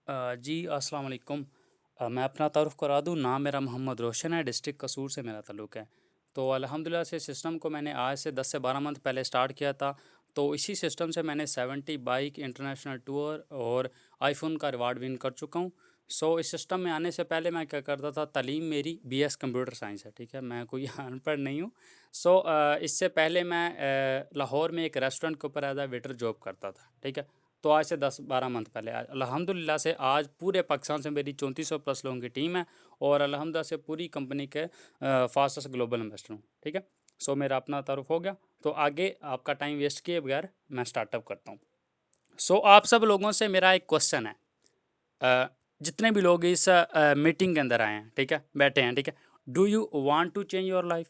जी अस्सलाम वालेकुम। मैं अपना तारुफ़ करा दूँ, नाम मेरा मोहम्मद रोशन है, डिस्ट्रिक्ट कसूर से मेरा ताल्लुक़ है। तो अल्हम्दुलिल्लाह से सिस्टम को मैंने आज से 10 से 12 मंथ पहले स्टार्ट किया था। तो इसी सिस्टम से मैंने 70 बाइक, इंटरनेशनल टूर और आईफ़ोन का रिवार्ड विन कर चुका हूँ। सो इस सिस्टम में आने से पहले मैं क्या करता था, तालीम मेरी बीएस कंप्यूटर साइंस है, ठीक है? मैं कोई अनपढ़ नहीं हूँ। सो इससे पहले मैं लाहौर में एक रेस्टोरेंट के ऊपर एज़ अ वेटर जॉब करता था, ठीक है? तो आज से 10-12 मंथ पहले अल्हम्दुलिल्लाह से आज पूरे पाकिस्तान से मेरी 3400 प्लस लोगों की टीम है और अल्हम्दुलिल्लाह से पूरी कंपनी के फास्टेस्ट ग्लोबल इन्वेस्टर हूँ, ठीक है? सो मेरा अपना तारुफ हो गया। तो आगे आपका टाइम वेस्ट किए बगैर मैं स्टार्टअप करता हूँ। सो आप सब लोगों से मेरा एक क्वेश्चन है। अ, जितने भी लोग इस मीटिंग के अंदर आए हैं, ठीक है? बैठे हैं, ठीक है? Do you want to change your life?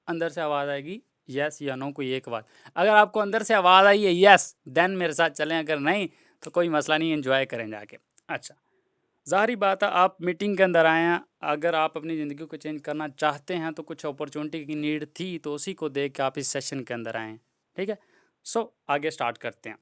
अंदर से आवाज़ आएगी यस या नो, कोई एक बात। अगर आपको अंदर से आवाज़ आई है यस, देन मेरे साथ चलें, अगर नहीं तो कोई मसला नहीं, एंजॉय करें जाके। अच्छा, ज़ाहिर बात है आप मीटिंग के अंदर आए हैं, अगर आप अपनी ज़िंदगी को चेंज करना चाहते हैं तो कुछ अपॉर्चुनिटी की नीड थी, तो उसी को देख के आप इस सेशन के अंदर आए हैं, ठीक है? सो आगे स्टार्ट करते हैं।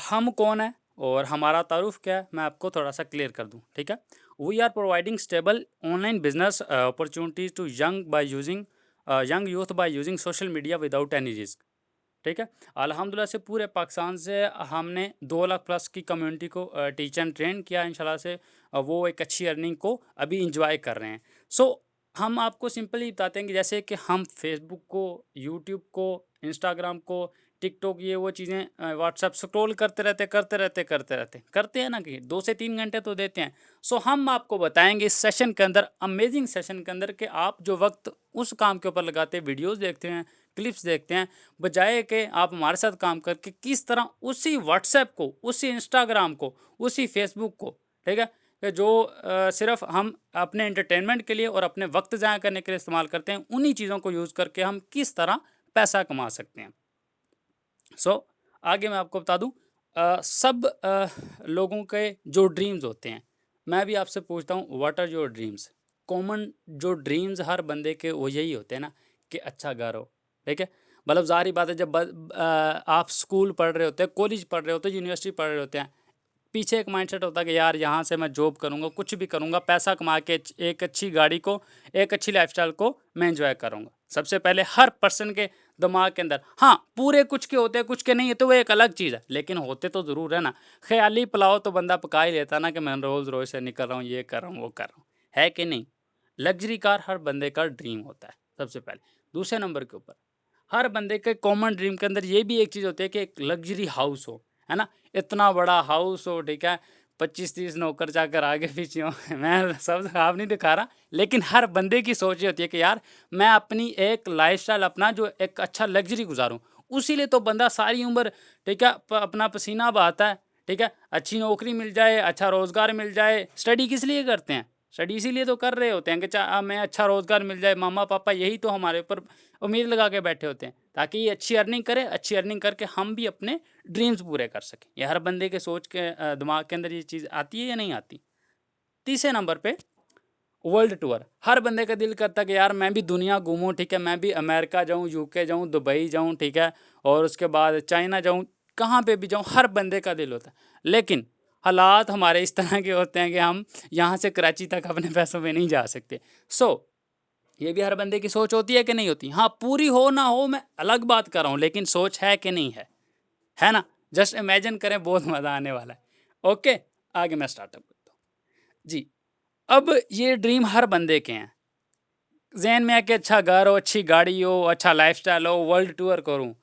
हम कौन हैं और हमारा तारुफ क्या है, मैं आपको थोड़ा सा क्लियर कर दूं, ठीक है? We are providing stable online business opportunities to young youth by using social media without any risk, ठीक है? अल्हम्दुलिल्लाह से पूरे पाकिस्तान से हमने 2 लाख प्लस की कम्युनिटी को टीच एंड ट्रेन किया इंशाल्लाह से। वो एक अच्छी अर्निंग को अभी इंजॉय कर रहे हैं। सो हम आपको सिंपली बताते हैं कि जैसे कि हम फेसबुक को, यूट्यूब को, इंस्टाग्राम को, टिकटॉक, ये वो चीज़ें व्हाट्सएप स्क्रॉल करते हैं ना, कि 2 से 3 घंटे तो देते हैं। सो हम आपको बताएंगे इस सेशन के अंदर, अमेजिंग सेशन के अंदर, कि आप जो वक्त उस काम के ऊपर लगाते हैं, वीडियोज़ देखते हैं, क्लिप्स देखते हैं, बजाय कि आप हमारे साथ काम करके किस तरह उसी व्हाट्सएप को, उसी इंस्टाग्राम को, उसी फेसबुक को, ठीक है, कि जो सिर्फ हम अपने एंटरटेनमेंट के लिए और अपने वक्त ज़ाया करने के लिए इस्तेमाल करते हैं, उन्हीं चीज़ों को यूज़ करके हम किस तरह पैसा कमा सकते हैं। सो आगे मैं आपको बता दूं, सब लोगों के जो ड्रीम्स होते हैं, मैं भी आपसे पूछता हूँ what are your dreams? Common जो ड्रीम्स हर बंदे के वो यही होते हैं ना, कि अच्छा घर हो, ठीक है? मतलब ज़ाहिर बात है, जब आप स्कूल पढ़ रहे होते हैं, कॉलेज पढ़ रहे होते हैं, यूनिवर्सिटी पढ़ रहे होते हैं, पीछे एक माइंडसेट होता है कि यार यहाँ से मैं जॉब करूँगा, कुछ भी करूँगा, पैसा कमा के एक अच्छी गाड़ी को, एक अच्छी लाइफस्टाइल को मैं एंजॉय करूँगा। सबसे पहले हर पर्सन के दिमाग के अंदर, हाँ, पूरे कुछ के होते हैं, कुछ के नहीं है, तो वो एक अलग चीज़ है, लेकिन होते तो ज़रूर है ना। ख्याली पुलाव तो बंदा पका ही लेता ना, कि मैं रोज़ रोज़ से निकल रहा हूँ, ये कर रहा हूँ, वो कर रहा हूँ, है कि नहीं? लग्जरी कार हर बंदे का ड्रीम होता है, सबसे पहले। दूसरे नंबर के ऊपर हर बंदे के कॉमन ड्रीम के अंदर ये भी एक चीज़ होती है कि एक लग्जरी हाउस हो, है ना? इतना बड़ा हाउस हो, ठीक है? 25-30 नौकर चाकर आगे पीछे हो। मैं सब ख़राब नहीं दिखा रहा, लेकिन हर बंदे की सोच ये होती है कि यार मैं अपनी एक लाइफ़स्टाइल अपना जो एक अच्छा लग्ज़री गुज़ारूँ। उसी लिए तो बंदा सारी उम्र, ठीक है, अपना पसीना बहाता है, ठीक है? अच्छी नौकरी मिल जाए, अच्छा रोज़गार मिल जाए। स्टडी किस लिए करते हैं? स्टडी इसीलिए तो कर रहे होते हैं कि हमें अच्छा रोज़गार मिल जाए। मम्मा-पापा यही तो हमारे ऊपर उम्मीद लगा के बैठे होते हैं, ताकि ये अच्छी अर्निंग करे, अच्छी अर्निंग करके हम भी अपने ड्रीम्स पूरे कर सकें। ये हर बंदे के सोच के दिमाग के अंदर ये चीज़ आती है या नहीं आती? तीसरे नंबर पे वर्ल्ड टूर। हर बंदे का दिल करता है कि यार मैं भी दुनिया घूमूँ, ठीक है? मैं भी अमेरिका जाऊँ, यूके जाऊँ, दुबई जाऊँ, ठीक है? और उसके बाद चाइना जाऊँ, कहाँ पे भी जाऊँ, हर बंदे का दिल होता है। लेकिन हालात हमारे इस तरह के होते हैं कि हम यहाँ से कराची तक अपने पैसों में नहीं जा सकते। सो ये भी हर बंदे की सोच होती है कि नहीं होती? हाँ, पूरी हो ना हो मैं अलग बात कर रहा हूँ, लेकिन सोच है कि नहीं है? है ना? जस्ट इमेजिन करें, बहुत मज़ा आने वाला है। ओके, आगे मैं स्टार्टअप करता हूँ। जी, अब ये ड्रीम हर बंदे के हैं। ज़हन में है कि अच्छा घर हो, अच्छी गाड़ी हो, अच्छा लाइफ़स्टाइल हो, वर्ल्ड टूर करूँ।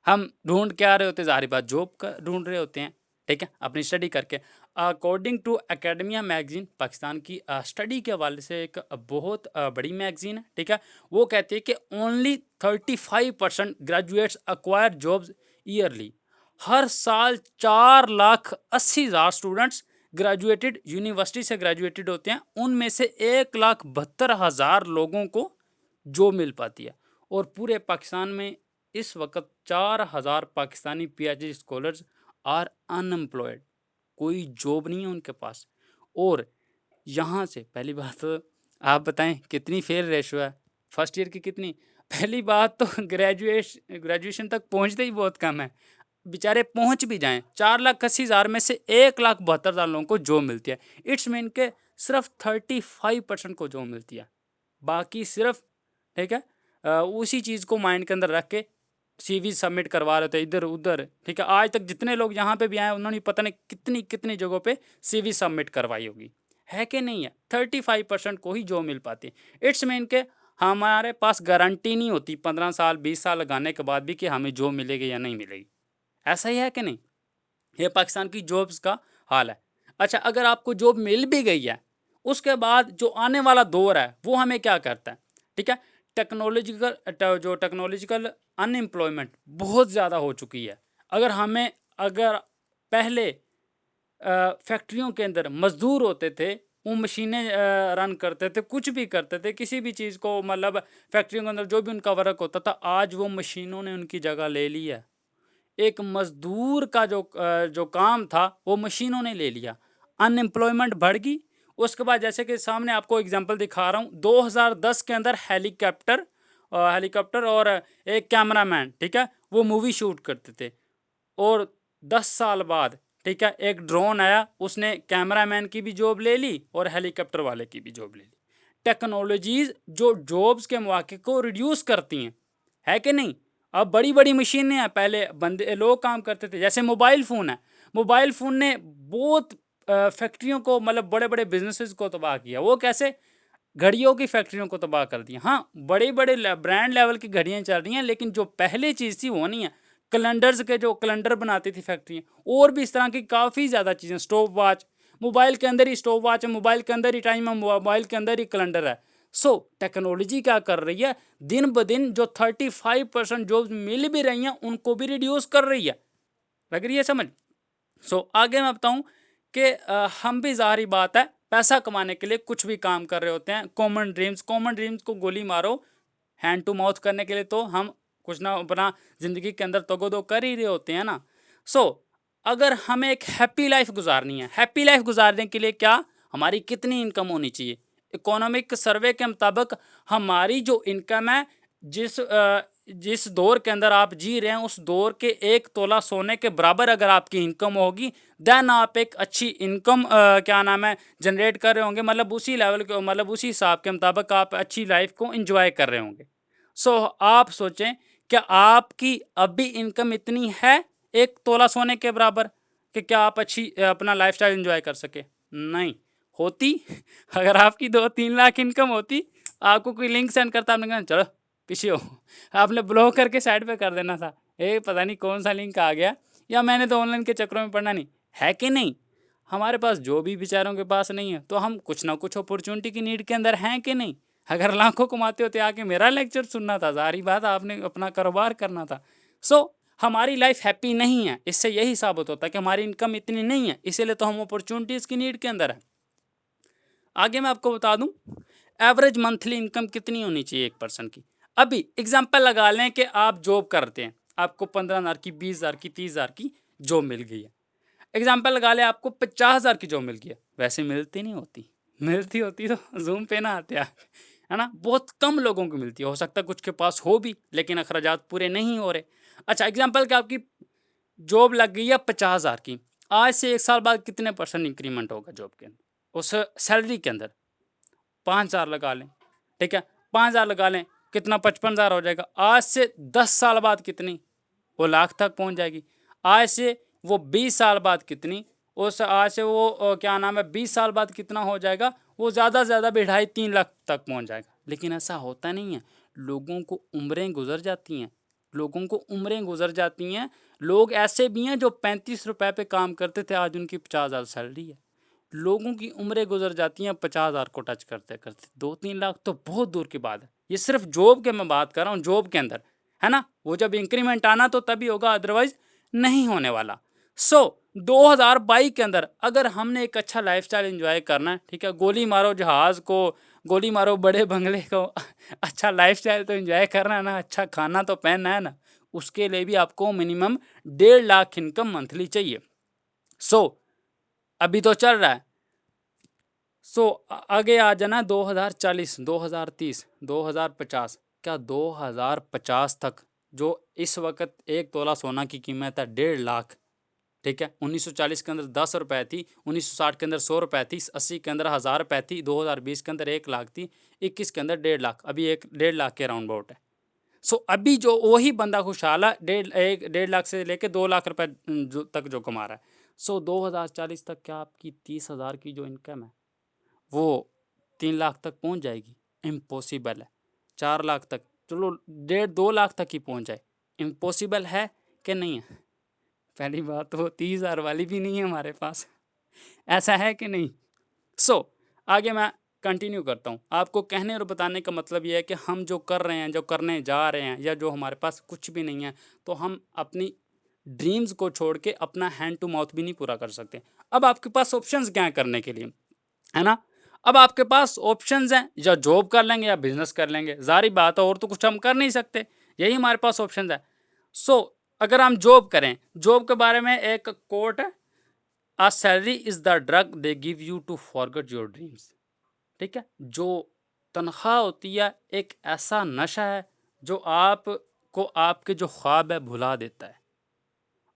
हम ढूँढ क्या रहे होते हैं? ज़ाहिर बात जॉब का ढूँढ रहे होते हैं, ठीक है? अपनी स्टडी करके। According to academia magazine, Pakistan की स्टडी के हवाले से एक बहुत बड़ी मैगज़ीन है, ठीक है? वो कहती है कि only 35% graduates acquire jobs yearly. हर साल 4,80,000 स्टूडेंट्स ग्रेजुएटेड यूनिवर्सिटी से ग्रेजुएटेड होते हैं, उनमें से 1,72,000 लोगों को जॉब मिल पाती है। और पूरे पाकिस्तान में इस वक्त 4,000 Pakistani PhD scholars are unemployed. कोई जॉब नहीं है उनके पास। और यहाँ से पहली बात तो आप बताएं कितनी फेल रेशो है फर्स्ट ईयर की? कितनी? पहली बात तो ग्रेजुएशन तक पहुँचते ही बहुत कम है। बेचारे पहुंच भी जाएं, 4,80,000 में से 1,72,000 लोगों को जॉब मिलती है। इट्स मीन के सिर्फ 35% को जॉब मिलती है, बाकी सिर्फ, ठीक है, उसी चीज़ को माइंड के अंदर रख के सीवी सबमिट करवा रहे थे इधर उधर, ठीक है। आज तक जितने लोग यहाँ पे भी आए उन्होंने पता नहीं कितनी कितनी जगहों पे सीवी सबमिट करवाई होगी, है कि नहीं है। 35% को ही जॉब मिल पाती है। इट्स मीन के हमारे पास गारंटी नहीं होती 15 साल 20 साल लगाने के बाद भी कि हमें जॉब मिलेगी या नहीं मिलेगी। ऐसा ही है कि नहीं। ये पाकिस्तान की जॉब्स का हाल है। अच्छा, अगर आपको जॉब मिल भी गई है, उसके बाद जो आने वाला दौर है वो हमें क्या करता है, ठीक है। टेक्नोलॉजिकल अनएम्प्लॉयमेंट बहुत ज़्यादा हो चुकी है। अगर पहले फैक्ट्रियों के अंदर मजदूर होते थे, वो मशीनें रन करते थे, कुछ भी करते थे, किसी भी चीज़ को, मतलब फैक्ट्रियों के अंदर जो भी उनका वर्क होता था, आज वो मशीनों ने उनकी जगह ले ली है। एक मजदूर का जो काम था वो मशीनों ने ले लिया, अनएम्प्लॉयमेंट बढ़ गई। उसके बाद जैसे कि सामने आपको एग्जांपल दिखा रहा हूँ, 2010 के अंदर हेलीकॉप्टर और एक कैमरामैन, ठीक है, वो मूवी शूट करते थे। और 10 साल बाद, ठीक है, एक ड्रोन आया, उसने कैमरामैन की भी जॉब ले ली और हेलीकॉप्टर वाले की भी जॉब ले ली। टेक्नोलॉजीज जो जॉब्स के मौके को रिड्यूस करती हैं, है कि नहीं। अब बड़ी बड़ी मशीनें हैं, पहले बंदे लोग काम करते थे। जैसे मोबाइल फ़ोन है, मोबाइल फ़ोन ने बहुत फैक्ट्रियों को, मतलब बड़े बड़े बिजनेसेस को तबाह किया। वो कैसे? घड़ियों की फैक्ट्रियों को तबाह कर दिया। हाँ, बड़े बड़े ब्रांड लेवल की घड़ियाँ चल रही हैं, लेकिन जो पहले चीज़ थी वो नहीं है। कैलेंडर्स के जो कैलेंडर बनाती थी फैक्ट्रियाँ, और भी इस तरह की काफ़ी ज़्यादा चीज़ें, स्टॉप वॉच, मोबाइल के अंदर ही स्टॉप वॉच है, मोबाइल के अंदर ही टाइम है, मोबाइल के अंदर ही कैलेंडर है। सो टेक्नोलॉजी क्या कर रही है, दिन ब दिन जो 35% जॉब्स मिल भी रही हैं उनको भी रिड्यूस कर रही है। लग रही है समझ। आगे मैं बताऊं कि हम भी, ज़ाहिर बात है, पैसा कमाने के लिए कुछ भी काम कर रहे होते हैं। कॉमन ड्रीम्स को गोली मारो, हैंड टू माउथ करने के लिए तो हम कुछ ना अपना ज़िंदगी के अंदर तगोदो कर ही रहे होते हैं ना। सो अगर हमें एक हैप्पी लाइफ गुजारनी है, हैप्पी लाइफ गुजारने के लिए क्या, हमारी कितनी इनकम होनी चाहिए। इकोनॉमिक सर्वे के मुताबिक हमारी जो इनकम है, जिस दौर के अंदर आप जी रहे हैं, उस दौर के 1 तोला सोने के बराबर अगर आपकी इनकम होगी, देन आप एक अच्छी इनकम क्या नाम है जनरेट कर रहे होंगे। मतलब उसी लेवल के, मतलब उसी हिसाब के मुताबिक आप अच्छी लाइफ को एंजॉय कर रहे होंगे। आप सोचें, क्या आपकी अभी इनकम इतनी है 1 तोला सोने के बराबर कि क्या आप अच्छी अपना लाइफस्टाइल एंजॉय कर सके? नहीं होती। अगर आपकी 2-3 लाख इनकम होती, आपको कोई लिंक सेंड करता, आपने कहा चलो पीछे हो, आपने ब्लॉक करके साइड पे कर देना था। पता नहीं कौन सा लिंक आ गया, या मैंने तो ऑनलाइन के चक्करों में पढ़ना नहीं, है कि नहीं। हमारे पास जो भी बेचारों के पास नहीं है, तो हम कुछ ना कुछ अपॉर्चुनिटी की नीड के अंदर हैं कि नहीं। अगर लाखों कमाते होते आके मेरा लेक्चर सुनना था, जारी बात आपने अपना कारोबार करना था। हमारी लाइफ हैप्पी नहीं है, इससे यही साबित होता है कि हमारी इनकम इतनी नहीं है, इसीलिए तो हम अपॉर्चुनिटीज़ की नीड के अंदर है। आगे मैं आपको बता दूं, एवरेज मंथली इनकम कितनी होनी चाहिए एक पर्सन की। अभी एग्जांपल लगा लें कि आप जॉब करते हैं, आपको 15,000 की, 20,000 की, 30,000 की जॉब मिल गई है। एग्जांपल लगा लें आपको 50,000 की जॉब मिल गई है। वैसे मिलती नहीं होती, मिलती होती तो जूम पे ना आते आप, है ना। बहुत कम लोगों को मिलती है, हो सकता है कुछ के पास हो भी, लेकिन अखराजात पूरे नहीं हो रहे। अच्छा, एग्जाम्पल कि आपकी जॉब लग गई है 50,000 की, आज से 1 साल बाद कितने % इंक्रीमेंट होगा जॉब के अंदर, उस सैलरी के अंदर? 5,000 लगा लें, ठीक है, 5,000 लगा लें, कितना 55,000 हो जाएगा। आज से 10 साल बाद कितनी, वो लाख तक पहुंच जाएगी। आज से वो 20 साल बाद कितनी, उस आज से वो क्या नाम है 20 साल बाद कितना हो जाएगा, वो ज़्यादा से ज़्यादा 2.5-3 लाख तक पहुंच जाएगा। लेकिन ऐसा होता नहीं है, लोगों को उम्रें गुजर जाती हैं, लोगों को उम्रें गुजर जाती हैं। लोग ऐसे भी हैं जो 35 रुपए पे काम करते थे, आज उनकी 50,000 सैलरी है। लोगों की उम्रें गुजर जाती हैं 50,000 को टच करते करते। 2-3 लाख तो बहुत दूर की बात है। ये सिर्फ जॉब के मैं बात कर रहा हूँ, जॉब के अंदर, है ना। वो जब इंक्रीमेंट आना तो तभी होगा, अदरवाइज नहीं होने वाला। 2022 के अंदर अगर हमने एक अच्छा लाइफस्टाइल एंजॉय करना है, ठीक है, गोली मारो जहाज़ को, गोली मारो बड़े बंगले को, अच्छा लाइफस्टाइल तो एंजॉय करना है ना, अच्छा खाना तो पहनना है ना, उसके लिए भी आपको मिनिमम 1.5 लाख इनकम मंथली चाहिए। अभी तो चल रहा है। आगे आ जाना 2040, 2030, 2050। क्या 2050 तक जो इस वक्त 1 तोला सोना की कीमत है 1.5 लाख, ठीक है। 1940 के अंदर 10 रुपए थी, 1960 के अंदर 100 रुपए थी, 80 के अंदर 1000 रुपए थी, 2020 के अंदर 1 लाख थी, 21 के अंदर 1.5 लाख, अभी 1.5 लाख के राउंड अबाउट है। सो अभी जो वही बंदा खुशहाल है 1.5 लाख से लेके 2 लाख रुपए तक जो कमा रहा है। सो 2040 तक क्या आपकी 30,000 की जो इनकम है वो 3 लाख तक पहुंच जाएगी? इम्पॉसिबल है। 4 लाख तक, चलो 1.5 2 लाख तक ही पहुंच जाए, इम्पॉसिबल है कि नहीं है? पहली बात तो 30,000 वाली भी नहीं है हमारे पास, ऐसा है कि नहीं? सो आगे मैं कंटिन्यू करता हूँ। आपको कहने और बताने का मतलब ये है कि हम जो कर रहे हैं, जो करने जा रहे हैं, या जो हमारे पास कुछ भी नहीं है, तो हम अपनी ड्रीम्स को छोड़ के अपना हैंड टू माउथ भी नहीं पूरा कर सकते। अब आपके पास ऑप्शंस क्या हैं करने के लिए, है ना? अब आपके पास ऑप्शंस हैं, या जॉब कर लेंगे या बिजनेस कर लेंगे, जारी बात है, और तो कुछ हम कर नहीं सकते, यही हमारे पास ऑप्शंस है। सो अगर हम जॉब करें, जॉब के बारे में एक कोट है, a salary is the drug they give you to forget your dreams, ठीक है। जो तनख्वाह होती है एक ऐसा नशा है जो आपको आपके जो ख्वाब है भुला देता है,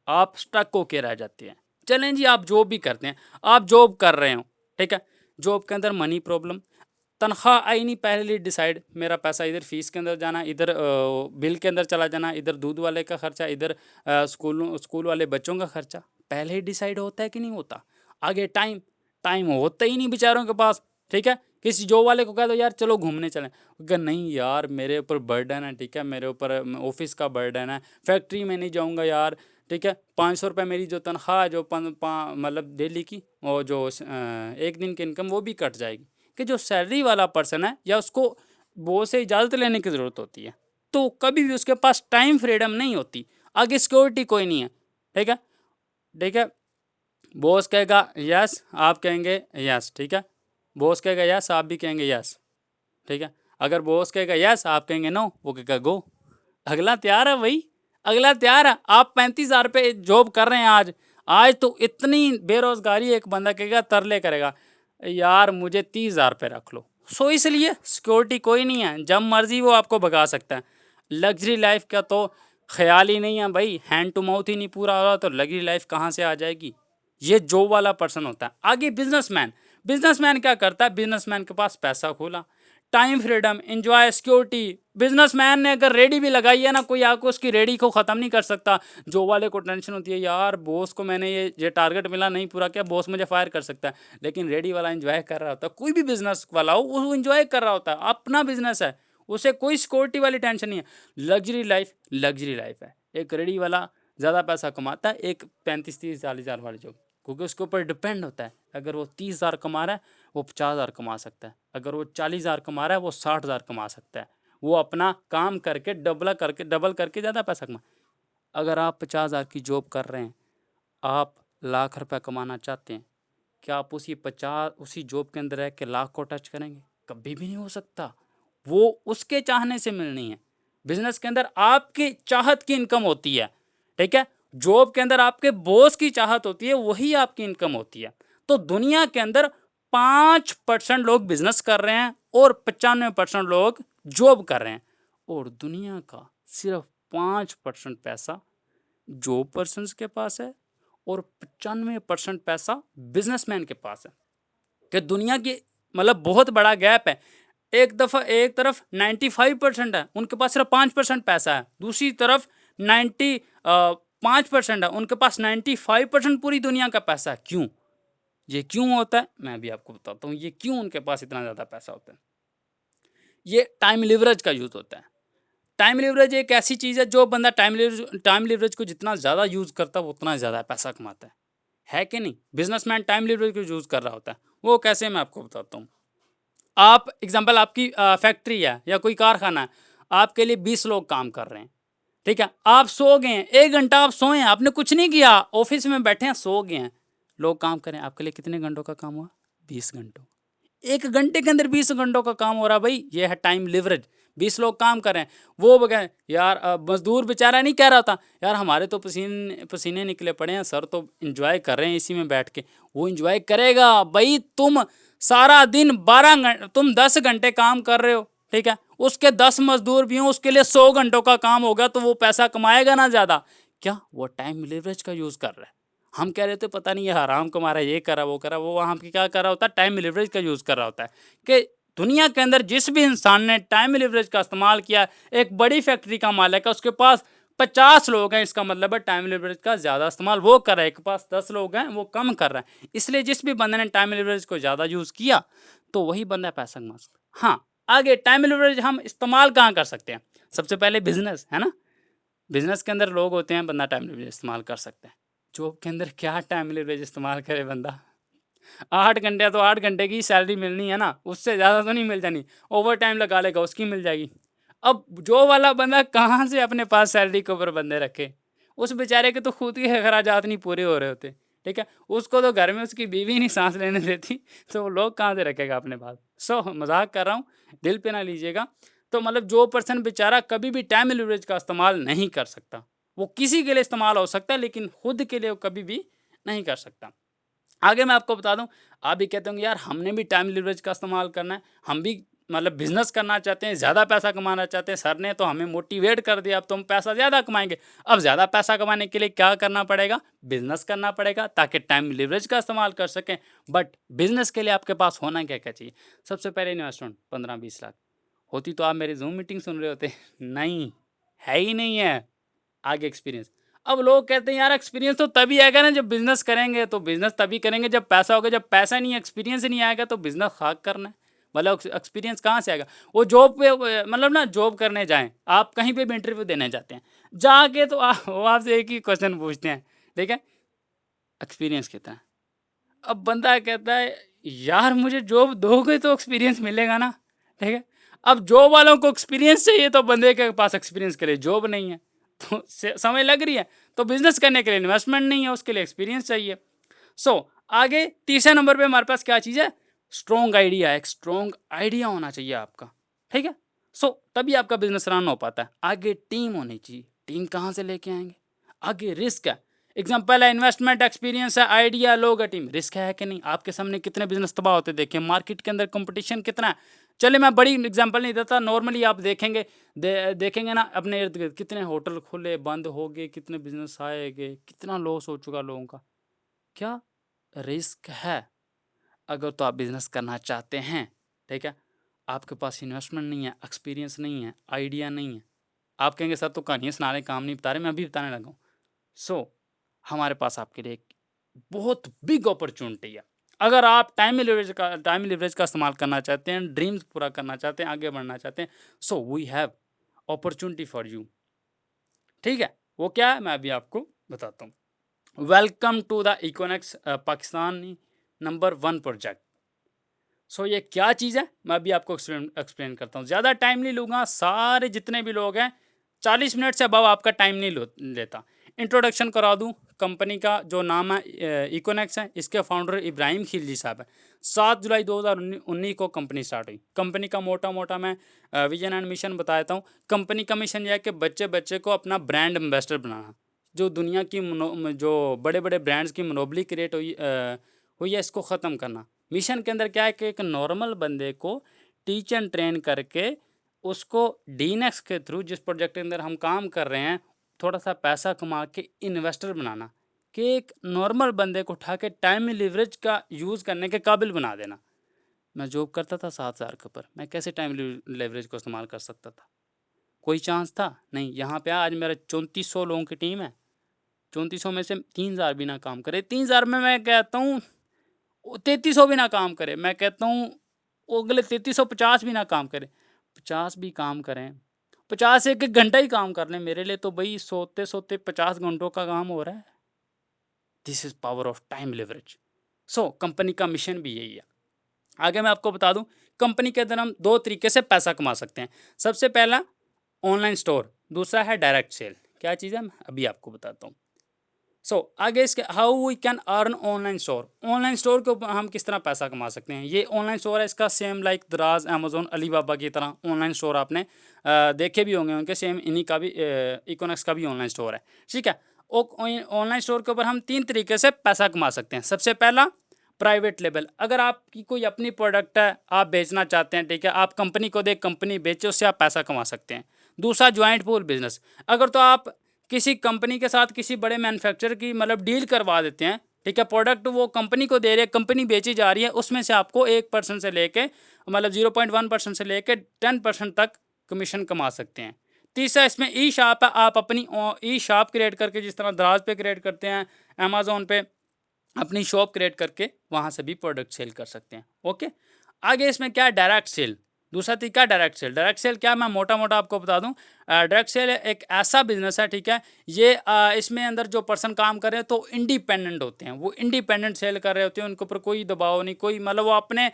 आप स्टक होके रह जाते हैं। चलें जी, आप जॉब भी करते हैं, आप जॉब कर रहे हो, ठीक है। जॉब के अंदर मनी प्रॉब्लम, तनख्वाह आई नहीं पहले डिसाइड, मेरा पैसा इधर फीस के अंदर जाना, इधर बिल के अंदर चला जाना, इधर दूध वाले का खर्चा, इधर स्कूल वाले बच्चों का खर्चा, पहले ही डिसाइड होता है कि नहीं होता? आगे टाइम, टाइम होता ही नहीं बेचारों के पास, ठीक है। किसी जॉब वाले को कह दो यार चलो घूमने चलें, अगर नहीं यार मेरे ऊपर बर्डन है, ठीक है, मेरे ऊपर ऑफिस का बर्डन है, फैक्ट्री में नहीं जाऊँगा यार, ठीक है। 500 रुपये मेरी जो तनख्वाह है, जो मतलब डेली की, और जो एक दिन की इनकम, वो भी कट जाएगी। कि जो सैलरी वाला पर्सन है, या उसको बॉस से इजाज़त लेने की ज़रूरत होती है, तो कभी भी उसके पास टाइम फ्रीडम नहीं होती, आगे सिक्योरिटी कोई नहीं है, ठीक है, ठीक है। बॉस कहेगा यस, आप कहेंगे यस, ठीक है। बॉस कहेगा यस, आप भी कहेंगे यस, ठीक है। अगर बॉस कहेगा यस, आप कहेंगे नो, वो कहेगा गो। अगला तैयार है भाई, अगला तैयार है। आप 35,000 पे जॉब कर रहे हैं आज, आज तो इतनी बेरोजगारी, एक बंदा कहेगा तरले करेगा यार मुझे 30,000 पे रख लो। सो इसलिए सिक्योरिटी कोई नहीं है, जब मर्जी वो आपको भगा सकता है। लग्जरी लाइफ का तो ख्याल ही नहीं है भाई, हैंड टू माउथ ही नहीं पूरा हो रहा तो लग्जरी लाइफ कहाँ से आ जाएगी? ये जॉब वाला पर्सन होता है। आगे बिजनेसमैन, बिजनेसमैन क्या करता है? बिजनेसमैन के पास पैसा खोला, time freedom, enjoy, security. Businessman ने अगर रेडी भी लगाई है ना, कोई आके उसकी रेडी को ख़त्म नहीं कर सकता। जॉब वाले को टेंशन होती है यार बॉस को मैंने ये टारगेट मिला नहीं पूरा किया, बॉस मुझे फायर कर सकता है। लेकिन रेडी वाला एंजॉय कर रहा होता है, कोई भी बिजनेस वाला हो वो एंजॉय कर रहा होता है, अपना बिजनेस है, उसे कोई सिक्योरिटी वाली टेंशन नहीं है। लग्जरी लाइफ, लग्जरी लाइफ है। एक रेडी वाला ज़्यादा पैसा कमाता है, एक 35-30-40,000 वाली जॉब, क्योंकि उसके ऊपर डिपेंड होता है। अगर वो 30,000 कमा रहा है, वो 50,000 कमा सकता है। अगर वो 40,000 कमा रहा है, वो 60,000 कमा सकता है। वो अपना काम करके डबल करके ज़्यादा पैसा कमा। अगर आप 50,000 की जॉब कर रहे हैं, आप लाख रुपए कमाना चाहते हैं, क्या आप उसी जॉब के अंदर रह के लाख को टच करेंगे? कभी भी नहीं हो सकता। वो उसके चाहने से मिलनी है। बिजनेस के अंदर आपकी चाहत की इनकम होती है, ठीक है। जॉब के अंदर आपके बॉस की चाहत होती है, वही आपकी इनकम होती है। तो दुनिया के अंदर 5% लोग बिजनेस कर रहे हैं और 95% लोग जॉब कर रहे हैं, और दुनिया का सिर्फ 5% पैसा जॉब पर्सन्स के पास है और 95% पैसा बिजनेसमैन के पास है। कि दुनिया की मतलब बहुत बड़ा गैप है। एक तरफ 95% है, उनके पास सिर्फ 5% पैसा है। दूसरी तरफ 5% है, उनके पास 95% पूरी दुनिया का पैसा है। क्यों? ये क्यों होता है मैं भी आपको बताता हूँ, ये क्यों उनके पास इतना ज़्यादा पैसा होता है। ये टाइम लिवरेज का यूज़ होता है। टाइम लिवरेज एक ऐसी चीज़ है, जो बंदा टाइम लिवरेज को जितना ज़्यादा यूज़ करता है वो उतना ज़्यादा पैसा कमाता है कि नहीं? बिजनेसमैन टाइम लिवरेज को यूज़ कर रहा होता है। वो कैसे, मैं आपको बताता हूँ। आप एग्जांपल, आपकी फैक्ट्री है या कोई कारखाना है, आपके लिए 20 लोग काम कर रहे हैं, ठीक है। आप सो गए हैं, 1 घंटा आप सोए हैं, आपने कुछ नहीं किया, ऑफिस में बैठे हैं, सो गए हैं। लोग काम करें, आपके लिए कितने घंटों का काम हुआ? 20 घंटों। 1 घंटे के अंदर 20 घंटों का काम हो रहा भाई, ये है टाइम लिवरेज। 20 लोग काम कर रहे हैं, वो बगैर यार मजदूर बेचारा नहीं कह रहा था यार हमारे तो पसीने पसीने निकले पड़े हैं, सर तो इंजॉय कर रहे हैं इसी में बैठ के। वो इंजॉय करेगा भाई, तुम सारा दिन 12 घंटे, तुम 10 घंटे काम कर रहे हो, ठीक है, उसके 10 मजदूर भी हों, उसके लिए 100 घंटों का काम होगा, तो वो पैसा कमाएगा ना ज़्यादा। क्या वो टाइम लिवरेज का यूज़ कर रहा है। हम कह रहे थे पता नहीं ये हराम कमा रहा है, ये करा वो करा, वो वहाँ पे क्या कर रहा होता है, टाइम लिवरेज का यूज़ कर रहा होता है। कि दुनिया के अंदर जिस भी इंसान ने टाइम लिवरेज का इस्तेमाल किया, एक बड़ी फैक्ट्री का मालिक है, उसके पास 50 लोग हैं, इसका मतलब है टाइम लिवरेज का ज़्यादा इस्तेमाल वो कर रहा है। एक के पास 10 लोग हैं, वो कम कर रहा है। इसलिए जिस भी बंदे ने टाइम लिवरेज को ज़्यादा यूज़ किया, तो वही बंदा पैसा कमा सकता है। हाँ, आगे टाइम लिवरेज हम इस्तेमाल कहाँ कर सकते हैं। सबसे पहले बिजनेस है ना, बिजनेस के अंदर लोग होते हैं, बंदा टाइम लिवरेज इस्तेमाल कर सकता है। जॉब के अंदर क्या टाइम लिवरेज इस्तेमाल करे बंदा। 8 घंटे तो 8 घंटे की सैलरी मिलनी है ना, उससे ज़्यादा तो नहीं मिल जानी। ओवर टाइम लगा लेगा, उसकी मिल जाएगी। अब जो वाला बंदा कहाँ से अपने पास सैलरी के ऊपर बंदे रखे। उस बेचारे के तो खुद के अखराजात नहीं पूरे हो रहे होते, ठीक है। उसको तो घर में उसकी बीवी नहीं सांस लेने देती, तो वो लोग कहाँ से रखेगा अपने पास। मजाक कर रहा हूँ, दिल पे ना लीजिएगा। तो मतलब जो पर्सन बेचारा कभी भी टाइम लिवरेज का इस्तेमाल नहीं कर सकता, वो किसी के लिए इस्तेमाल हो सकता है, लेकिन खुद के लिए वो कभी भी नहीं कर सकता। आगे मैं आपको बता दूं, आप भी कहते होंगे यार हमने भी टाइम लिवरेज का इस्तेमाल करना है, हम भी मतलब बिजनेस करना चाहते हैं, ज़्यादा पैसा कमाना चाहते हैं, सर ने तो हमें मोटिवेट कर दिया, अब तो हम पैसा ज़्यादा कमाएंगे। अब ज़्यादा पैसा कमाने के लिए क्या करना पड़ेगा, बिजनेस करना पड़ेगा, ताकि टाइम लिवरेज का इस्तेमाल कर सकें। बट बिजनेस के लिए आपके पास होना क्या क्या चाहिए। सबसे पहले इन्वेस्टमेंट 15-20 लाख होती तो आप मेरी जूम मीटिंग सुन रहे होते। नहीं, है ही नहीं है। आगे एक्सपीरियंस। अब लोग कहते हैं यार एक्सपीरियंस तो तभी आएगा ना जब बिजनेस करेंगे, तो बिजनेस तभी करेंगे जब पैसा होगा। जब पैसा नहीं, एक्सपीरियंस नहीं आएगा तो बिजनेस खाक करना है। मतलब एक्सपीरियंस कहाँ से आएगा। वो जॉब पे मतलब ना जॉब करने जाएं, आप कहीं पे भी इंटरव्यू देने जाते हैं, जाके तो वो आपसे एक ही क्वेश्चन पूछते हैं, ठीक है, एक्सपीरियंस कितना है। अब बंदा कहता है यार मुझे जॉब दोगे तो एक्सपीरियंस मिलेगा ना, ठीक है। अब जॉब वालों को एक्सपीरियंस चाहिए, तो बंदे के पास एक्सपीरियंस के लिए जॉब नहीं है, तो समय लग रही है। तो बिजनेस करने के लिए इन्वेस्टमेंट नहीं है, उसके लिए एक्सपीरियंस चाहिए। आगे तीसरे नंबर पे हमारे पास क्या चीज़ है, स्ट्रॉन्ग आइडिया। एक स्ट्रॉन्ग आइडिया होना चाहिए आपका, ठीक है। तभी आपका बिजनेस रन हो पाता है। आगे टीम होनी चाहिए, टीम कहाँ से लेके आएंगे। आगे रिस्क है, एग्जाम्पल है इन्वेस्टमेंट, एक्सपीरियंस है, आइडिया, लोग है, टीम। रिस्क है कि नहीं। आपके सामने कितने बिजनेस तबाह होते देखें, मार्केट के अंदर कंपटीशन कितना है। चले मैं बड़ी एग्जांपल नहीं देता, नॉर्मली आप देखेंगे देखेंगे ना अपने इर्द गिर्द, कितने होटल खुले बंद हो गए, कितने बिजनेस आएंगे, कितना लॉस हो चुका लोगों का। क्या रिस्क है। अगर तो आप बिजनेस करना चाहते हैं, ठीक है, आपके पास इन्वेस्टमेंट नहीं है, एक्सपीरियंस नहीं है, आइडिया नहीं है, आप कहेंगे सर तो कहानियाँ सुना रहे, काम नहीं बता रहे, मैं अभी बताने लगा हूँ। हमारे पास आपके लिए एक बहुत बिग अपॉर्चुनिटी है। अगर आप टाइम लिवरेज का इस्तेमाल करना चाहते हैं, ड्रीम्स पूरा करना चाहते हैं, आगे बढ़ना चाहते हैं, we have opportunity for you, ठीक है। वो क्या है मैं अभी आपको बताता हूँ। Welcome to the economics Pakistani number 1 project. ये क्या चीज़ है मैं अभी आपको एक्सप्लेन करता हूँ। ज़्यादा टाइम नहीं लूँगा, सारे जितने भी लोग हैं 40 मिनट से अबव आपका टाइम नहीं लेता। इंट्रोडक्शन करा दूँ। कंपनी का जो नाम है इकोनेक्स है, इसके फाउंडर इब्राहिम खिलजी साहब है। 7 जुलाई 2019 को कंपनी स्टार्ट हुई। कंपनी का मोटा मोटा मैं विजन एंड मिशन बता देता हूँ। कंपनी का मिशन यह है कि बच्चे बच्चे को अपना ब्रांड एम्बेसडर बनाना। जो दुनिया की जो बड़े बड़े ब्रांड्स की मोनोपोली क्रिएट हुई है, इसको ख़त्म करना। मिशन के अंदर क्या है कि एक नॉर्मल बंदे को टीच एंड ट्रेन करके उसको डीनेक्स के थ्रू, जिस प्रोजेक्ट के अंदर हम काम कर रहे हैं, थोड़ा सा पैसा कमा के इन्वेस्टर बनाना। कि एक नॉर्मल बंदे को उठा के टाइम लिवरेज का यूज़ करने के काबिल बना देना। मैं जॉब करता था 7,000 के ऊपर, मैं कैसे टाइम लिवरेज को इस्तेमाल कर सकता था। कोई चांस था नहीं। यहाँ पे आज मेरा 3400 लोगों की टीम है। 3400 में से 3,000 भी ना काम करे, 3,000 में मैं कहता हूँ 3300 भी ना काम करे, मैं कहता हूँ वो अगले 3350 भी ना काम करे, 50 भी काम करें, 50 एक एक घंटा ही काम कर लें, मेरे लिए तो भाई सोते सोते 50 घंटों का काम हो रहा है। This is power of time leverage. Company का मिशन भी यही है। आगे मैं आपको बता दूं, कंपनी के अंदर हम 2 तरीके से पैसा कमा सकते हैं। सबसे पहला ऑनलाइन स्टोर, दूसरा है डायरेक्ट सेल। क्या चीज़ है मैं अभी आपको बताता हूँ। आगे इसके how we can earn online store. Online store के ऊपर हम किस तरह पैसा कमा सकते हैं। ये ऑनलाइन स्टोर है, इसका सेम लाइक दराज, अमेजोन, अलीबाबा की तरह ऑनलाइन स्टोर आपने देखे भी होंगे उनके, सेम इन्हीं का भी इकोनॉक्स का भी ऑनलाइन स्टोर है, ठीक है। ऑनलाइन स्टोर के ऊपर हम 3 तरीके से पैसा कमा सकते हैं। सबसे पहला प्राइवेट लेबल, अगर आपकी कोई अपनी प्रोडक्ट है, आप बेचना चाहते हैं, ठीक है, आप कंपनी को दे, कंपनी बेचे, उससे आप पैसा कमा सकते हैं। दूसरा ज्वाइंट पूल बिजनेस, अगर तो आप किसी कंपनी के साथ किसी बड़े मैन्युफैक्चरर की मतलब डील करवा देते हैं, ठीक है, प्रोडक्ट वो कंपनी को दे रहे हैं, कंपनी बेची जा रही है, उसमें से आपको 1% से लेके मतलब 0.1% से लेके 10% तक कमीशन कमा सकते हैं। तीसरा इसमें ई शॉप है, आप अपनी ई शॉप क्रिएट करके, जिस तरह दराज पे क्रिएट करते हैं, अमेजोन पे अपनी शॉप क्रिएट करके वहाँ से भी प्रोडक्ट सेल कर सकते हैं। ओके, आगे इसमें क्या है, डायरेक्ट सेल। दूसरा तरीका डायरेक्ट सेल। डायरेक्ट सेल क्या, मैं मोटा मोटा आपको बता दूं, डायरेक्ट सेल एक ऐसा बिजनेस है, ठीक है, ये इसमें अंदर जो पर्सन काम कर रहे हैं तो इंडिपेंडेंट होते हैं, वो इंडिपेंडेंट सेल कर रहे होते हैं, उनके ऊपर कोई दबाव नहीं, कोई मतलब वो अपने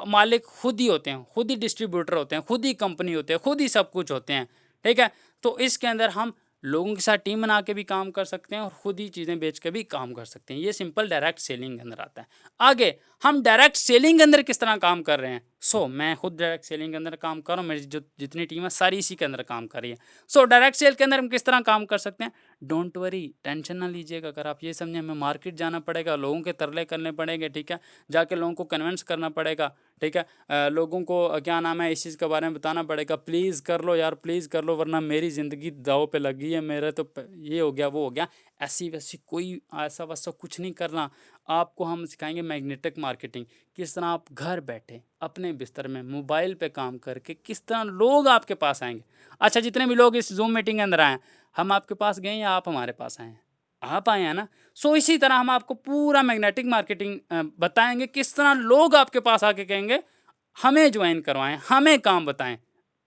मालिक खुद ही होते हैं, खुद ही डिस्ट्रीब्यूटर होते हैं, खुद ही कंपनी होते हैं, खुद ही सब कुछ होते हैं, ठीक है। तो इसके अंदर हम लोगों के साथ टीम बना के भी काम कर सकते हैं और खुद ही चीज़ें बेच के भी काम कर सकते हैं। ये सिंपल डायरेक्ट सेलिंग के अंदर आता है। आगे हम डायरेक्ट सेलिंग के अंदर किस तरह काम कर रहे हैं। मैं खुद डायरेक्ट सेलिंग के अंदर काम कर रहा हूँ, मेरी जो जितनी टीम है सारी इसी के अंदर काम कर रही है। डायरेक्ट सेल के अंदर हम किस तरह काम कर सकते हैं, डोंट वरी, टेंशन ना लीजिएगा। अगर आप ये समझें हमें मार्केट जाना पड़ेगा, लोगों के तरले करने पड़ेंगे, ठीक है, जाके लोगों को कन्विंस करना पड़ेगा, ठीक है, लोगों को क्या नाम है इस चीज़ के बारे में बताना पड़ेगा, प्लीज़ कर लो यार, प्लीज़ कर लो, वरना मेरी ज़िंदगी दाव पे लगी है, मेरा तो ये हो गया वो हो गया। ऐसी वैसी कोई ऐसा वैसा कुछ नहीं करना। आपको हम सिखाएंगे मैग्नेटिक मार्केटिंग, किस तरह आप घर बैठे अपने बिस्तर में मोबाइल पे काम करके किस तरह लोग आपके पास आएंगे। अच्छा, जितने भी लोग इस जूम मीटिंग के अंदर आए, हम आपके पास गए या आप हमारे पास आए हैं, आप आए हैं ना। इसी तरह हम आपको पूरा मैग्नेटिक मार्केटिंग बताएंगे, किस तरह लोग आपके पास आके कहेंगे हमें ज्वाइन करवाएं, हमें काम बताएं।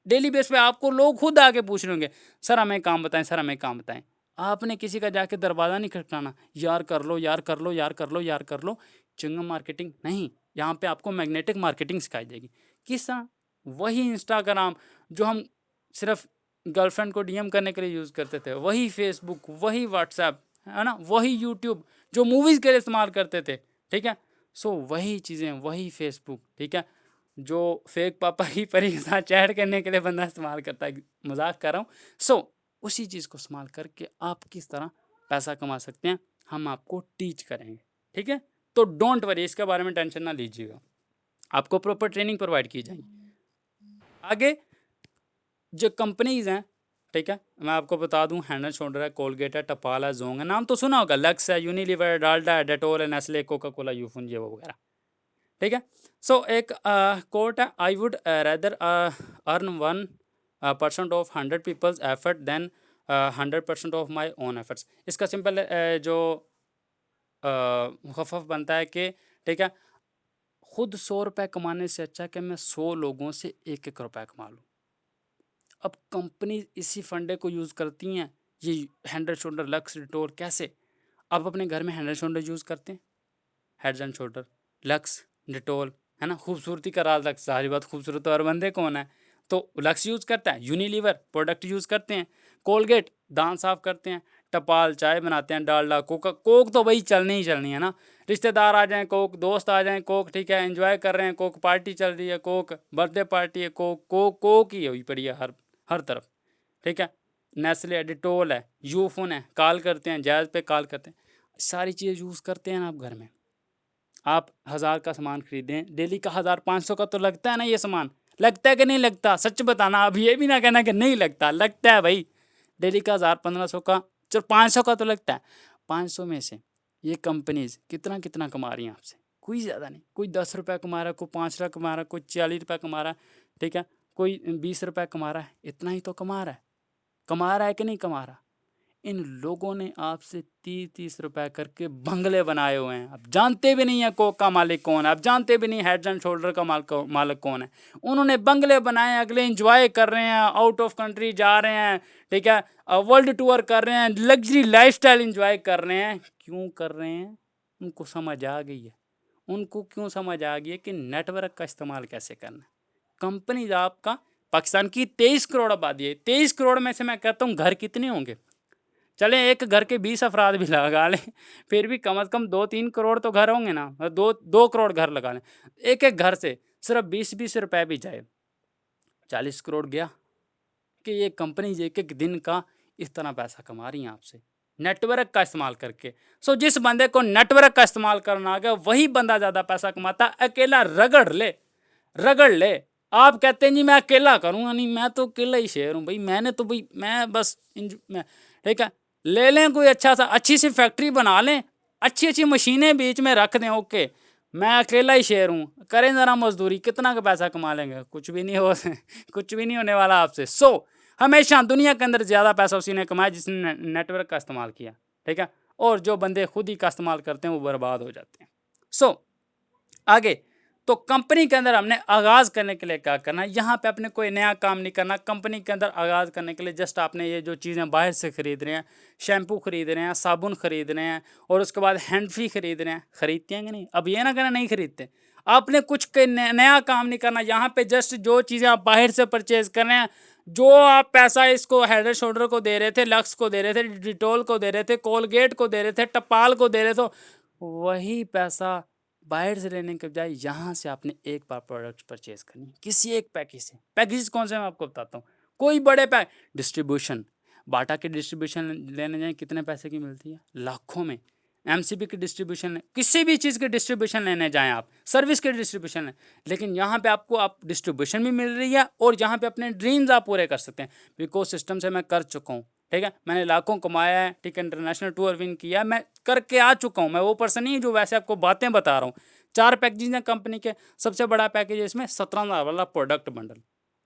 डेली बेस पे आपको लोग खुद आके पूछ रहे होंगे, सर हमें काम बताएं, सर हमें काम बताएं। आपने किसी का जाके दरवाज़ा नहीं खटकाना, यार कर लो, यार कर लो, यार कर लो, यार कर लो। चिंगम मार्केटिंग नहीं, यहाँ पे आपको मैग्नेटिक मार्केटिंग सिखाई जाएगी। किस तरह, वही इंस्टाग्राम जो हम सिर्फ गर्लफ्रेंड को डीएम करने के लिए यूज़ करते थे, वही फेसबुक, वही व्हाट्सएप, है ना, वही यूट्यूब जो मूवीज़ के लिए इस्तेमाल करते थे, ठीक है। वही चीज़ें, वही फेसबुक, ठीक है, जो फेक पापा की परी के साथ चैट करने के लिए बंदा इस्तेमाल करता है, मजाक कर रहा हूँ। उसी चीज़ को इस्तेमाल करके आप किस तरह पैसा कमा सकते हैं, हम आपको टीच करेंगे, ठीक है। तो डोंट वरी, इसके बारे में टेंशन ना लीजिएगा, आपको प्रॉपर ट्रेनिंग प्रोवाइड की जाएगी। आगे जो कंपनीज हैं, ठीक है, मैं आपको बता दूं, हेड एंड शोल्डर है, कोलगेट है, टपाल है, जोंग है, नाम तो सुना होगा, लक्स है, यूनिलीवर, डाल्डा है, डेटोल है, नेस्ले, कोका कोला, यूफुन, ये वगैरह, ठीक है। एक कोट है, I would rather earn 1% of 100 people's effort than 100% of my own efforts. इसका सिंपल जो मुखफ़फ़ बनता है कि, ठीक है, खुद 100 रुपये कमाने से अच्छा है कि मैं 100 लोगों से 1-1 रुपया कमा लूँ। अब कंपनी इसी फंडे को यूज़ करती हैं, ये head and shoulder, lux, Dettol, कैसे आप अपने घर में हेड एंड शोल्डर यूज़ करते हैं, head and shoulder, lux, Dettol, है ना, खूबसूरती का राज लक्स, सारी बात खूबसूरत और बंदे कौन है, तो लक्स यूज़ करता है, यूनिलीवर प्रोडक्ट यूज़ करते हैं, कोलगेट दांत साफ करते हैं, टपाल चाय बनाते हैं, डालडा, कोक तो भाई चलनी ही चलनी है ना, रिश्तेदार आ जाएं कोक, दोस्त आ जाएं कोक, ठीक है, एंजॉय कर रहे हैं कोक, पार्टी चल रही है कोक, बर्थडे पार्टी है कोक, कोक ही हुई पड़ी है हर तरफ, ठीक है। नेस्ले, डिटोल है, यूफोन है, कॉल करते हैं, जैज़ पे कॉल करते हैं, सारी चीज़ें यूज़ करते हैं ना आप घर में। आप 1000 का सामान खरीदें, डेली का 1000-500 का तो लगता है ना, ये सामान लगता है कि नहीं लगता, सच बताना, अब ये भी ना कहना कि नहीं लगता, लगता है भाई। डेली का 1000-1500 का, चलो 500 का तो लगता है। 500 में से ये कंपनीज कितना कितना कमा रही हैं आपसे, कोई ज़्यादा नहीं, कोई 10 रुपये कमा रहा है, कोई 5 रुपये कमा रहा है, कोई 40 रुपये कमा रहा है, ठीक है, कोई 20 रुपये कमा रहा है, इतना ही तो कमा रहा है कि नहीं कमा रहा। इन लोगों ने आपसे 30-30 रुपए करके बंगले बनाए हुए हैं, आप जानते भी नहीं है कोक का मालिक कौन है, आप जानते भी नहीं हेड एंड शोल्डर का मालिक कौन है। उन्होंने बंगले बनाए, अगले इंजॉय कर रहे हैं, आउट ऑफ कंट्री जा रहे हैं, ठीक है, वर्ल्ड टूर कर रहे हैं, लग्जरी लाइफस्टाइल इंजॉय कर रहे हैं। क्यों कर रहे हैं, उनको समझ आ गई है, उनको क्यों समझ आ गई है कि नेटवर्क का इस्तेमाल कैसे करना है। कंपनी आपका, पाकिस्तान की 23 करोड़ आबादी है, 23 करोड़ में से मैं कहता हूँ घर कितने होंगे, चलें एक घर के 20 अफराद भी लगा लें, फिर भी कम से कम 2-3 करोड़ तो घर होंगे ना, 2 करोड़ घर लगा लें, एक एक घर से सिर्फ 20-20 रुपए भी जाए, 40 करोड़ गया। कि ये कंपनी एक एक दिन का इस तरह पैसा कमा रही हैं आपसे, नेटवर्क का इस्तेमाल करके। सो जिस बंदे को नेटवर्क का इस्तेमाल करना आ गया वही बंदा ज़्यादा पैसा कमाता। अकेला रगड़ ले। आप कहते हैं जी मैं अकेला करूँगा, नहीं मैं तो अकेला ही शेर हूँ भाई, मैंने तो भाई मैं बस ठीक है, ले लें कोई अच्छा सा अच्छी सी फैक्ट्री बना लें, अच्छी मशीनें बीच में रख दें, ओके मैं अकेला ही शेर हूँ, करें ज़रा मजदूरी, कितना का पैसा कमा लेंगे, कुछ भी नहीं हो कुछ भी नहीं होने वाला आपसे। हमेशा दुनिया के अंदर ज़्यादा पैसा उसी ने कमाया जिसने नेटवर्क का इस्तेमाल किया, ठीक है, और जो बंदे खुद ही का इस्तेमाल करते हैं वो बर्बाद हो जाते हैं। आगे तो कंपनी के अंदर हमने आगाज़ करने के लिए क्या करना है, यहाँ पे अपने कोई नया काम नहीं करना। कंपनी के अंदर आगाज़ करने के लिए जस्ट आपने ये जो चीज़ें बाहर से ख़रीद रहे हैं, शैम्पू ख़रीद रहे हैं, साबुन ख़रीद रहे हैं और उसके बाद हैंड फ्री ख़रीद रहे हैं, ख़रीदते हैं कि नहीं? अब ये ना कहना नहीं ख़रीदते, आपने कुछ नया काम नहीं करना। यहाँ पे जस्ट जो चीज़ें आप बाहर से परचेज़ कर रहे हैं, जो आप पैसा इसको हेड एंड शोल्डर को दे रहे थे, लक्स को दे रहे थे, डिटॉल को दे रहे थे, कोलगेट को दे रहे थे, टपाल को दे रहे थे, वही पैसा बाहर से लेने के बजाय यहाँ से आपने एक बार प्रोडक्ट परचेज करनी, किसी एक पैकेज से। पैकेज कौन से मैं आपको बताता हूँ, कोई बड़े डिस्ट्रीब्यूशन, बाटा की डिस्ट्रीब्यूशन लेने जाएं कितने पैसे की मिलती है, लाखों में। एमसीबी की डिस्ट्रीब्यूशन, किसी भी चीज़ की डिस्ट्रीब्यूशन लेने जाएं आप, सर्विस की डिस्ट्रीब्यूशन है, लेकिन यहाँ पे आपको आप डिस्ट्रीब्यूशन भी मिल रही है और यहाँ पे अपने ड्रीम्स आप पूरे कर सकते हैं। बिकॉज सिस्टम से मैं कर चुका हूँ, ठीक है, मैंने लाखों कमाया है, ठीक है, इंटरनेशनल टूर विन किया, मैं करके आ चुका हूँ। मैं वो पर्सन नहीं जो वैसे आपको बातें बता रहा हूँ। 4 पैकेज हैं कंपनी के, सबसे बड़ा पैकेज है इसमें 17,000 वाला प्रोडक्ट बंडल।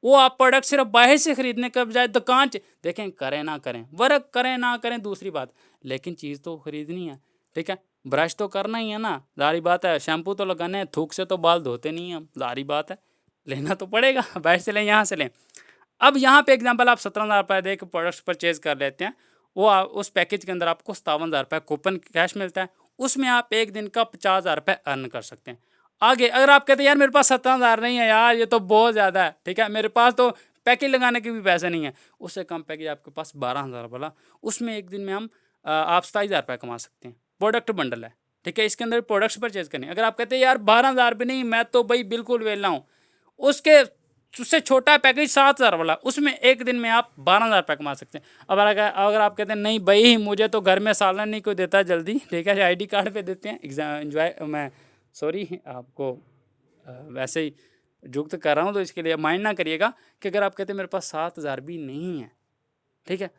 वो आप प्रोडक्ट सिर्फ बाहर से खरीदने के बजाय दुकान देखें, करें ना करें, वर्क करें ना करें दूसरी बात, लेकिन चीज़ तो खरीदनी है, ठीक है, ब्रश तो करना ही है ना, जारी बात है, शैम्पू तो लगाने हैं, थूक से तो बाल धोते नहीं हैं हम, जारी बात है, लेना तो पड़ेगा, बाहर से लें यहाँ से लें। अब यहाँ पे एग्जांपल आप 17,000 रुपये दे के प्रोडक्ट्स परचेज कर लेते हैं, वो उस पैकेज के अंदर आपको 57,000 रुपये कूपन कैश मिलता है, उसमें आप एक दिन का 50,000 रुपये अर्न कर सकते हैं। आगे अगर आप कहते हैं यार मेरे पास 17,000 नहीं है यार, ये तो बहुत ज़्यादा है, ठीक है, मेरे पास तो पैकेज लगाने के भी पैसे नहीं है, उससे कम पैकेज आपके पास 12,000 वाला, उसमें एक दिन में हम आप 27,000 रुपये कमा सकते हैं। प्रोडक्ट बंडल है, ठीक है, इसके अंदर प्रोडक्ट्स परचेज करने। अगर आप कहते हैं यार 12,000 भी नहीं, मैं तो भाई बिल्कुल वेला हूँ, उससे छोटा पैकेज 7,000 वाला, उसमें एक दिन में आप 12,000 रुपये कमा सकते हैं। अब अगर आप कहते हैं नहीं भाई मुझे तो घर में सालन नहीं कोई देता जल्दी, ठीक है, ID कार्ड पे देते हैं, मैं सॉरी आपको वैसे ही जुक्त कर रहा हूँ, तो इसके लिए माइंड ना करिएगा कि अगर आप कहते हैं मेरे पास 7,000 भी नहीं है, ठीक है,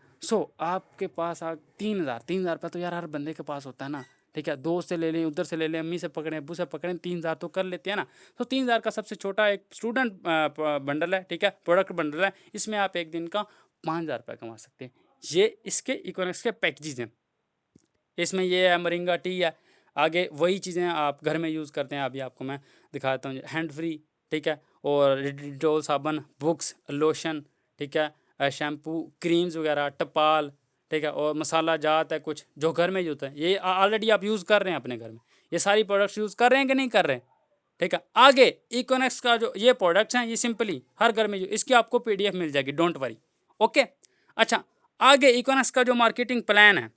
आपके पास 3,000 रुपये तो यार हर बंदे के पास होता है ना, ठीक है, दोस्त से ले लें, उधर से ले लें, अम्मी से पकड़ें, अब्बू से पकड़ें, 3,000 तो कर लेते हैं ना। 3,000 का सबसे छोटा एक स्टूडेंट बंडल है, ठीक है, प्रोडक्ट बंडल है, इसमें आप एक दिन का 5,000 रुपये कमा सकते हैं। ये इसके इकोनॉमिक्स के पैकेजेस हैं, इसमें ये है मरिंगा टी है, आगे वही चीज़ें आप घर में यूज़ करते हैं, अभी आपको मैं दिखाता हूँ, हैंड फ्री, ठीक है, और डिटॉल साबुन, बुक्स, लोशन, ठीक है, शैम्पू, क्रीम्स वगैरह, टपाल, ठीक है, और मसाला जात है कुछ जो घर में यूज़ है, ये ऑलरेडी आप यूज़ कर रहे हैं अपने घर में, ये सारी प्रोडक्ट्स यूज़ कर रहे हैं कि नहीं कर रहे हैं, ठीक है। आगे इकोनॉमिक्स का जो ये प्रोडक्ट्स हैं ये सिंपली हर घर में इसकी आपको PDF मिल जाएगी, डोंट वरी, ओके। अच्छा, आगे इकोनॉमिक्स का जो मार्केटिंग प्लान है,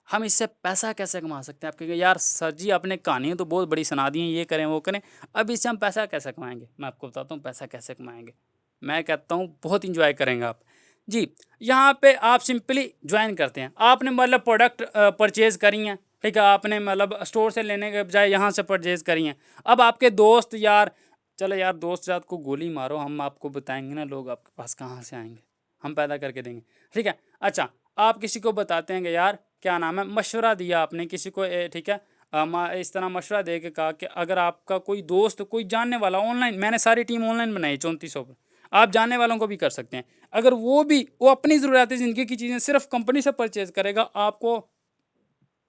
हम इससे पैसा कैसे कमा सकते हैं। आप कहेंगे यार सर जी आपने कहानियाँ तो बहुत बड़ी सुना दी हैं, ये करें वो करें, अब इससे हम पैसा कैसे कमाएंगे। मैं आपको बताता हूँ पैसा कैसे कमाएंगे। मैं कहता हूँ बहुत इंजॉय करेंगे आप जी। यहाँ पे आप सिंपली ज्वाइन करते हैं, आपने मतलब प्रोडक्ट परचेज़ करी हैं, ठीक है, आपने मतलब स्टोर से लेने के बजाय यहाँ से परचेज़ करी हैं। अब आपके दोस्त यार, चलो यार दोस्त यार को गोली मारो, हम आपको बताएंगे ना लोग आपके पास कहाँ से आएंगे, हम पैदा करके देंगे, ठीक है। अच्छा, आप किसी को बताते हैं कि यार क्या नाम है, मशवरा दिया आपने किसी को, ठीक है, इस तरह मशवरा दे के कहा कि अगर आपका कोई दोस्त कोई जानने वाला ऑनलाइन, मैंने सारी टीम ऑनलाइन बनाई 3400 पर, आप जानने वालों को भी कर सकते हैं। अगर वो अपनी ज़रूरत ज़िंदगी की चीज़ें सिर्फ कंपनी से परचेज़ करेगा,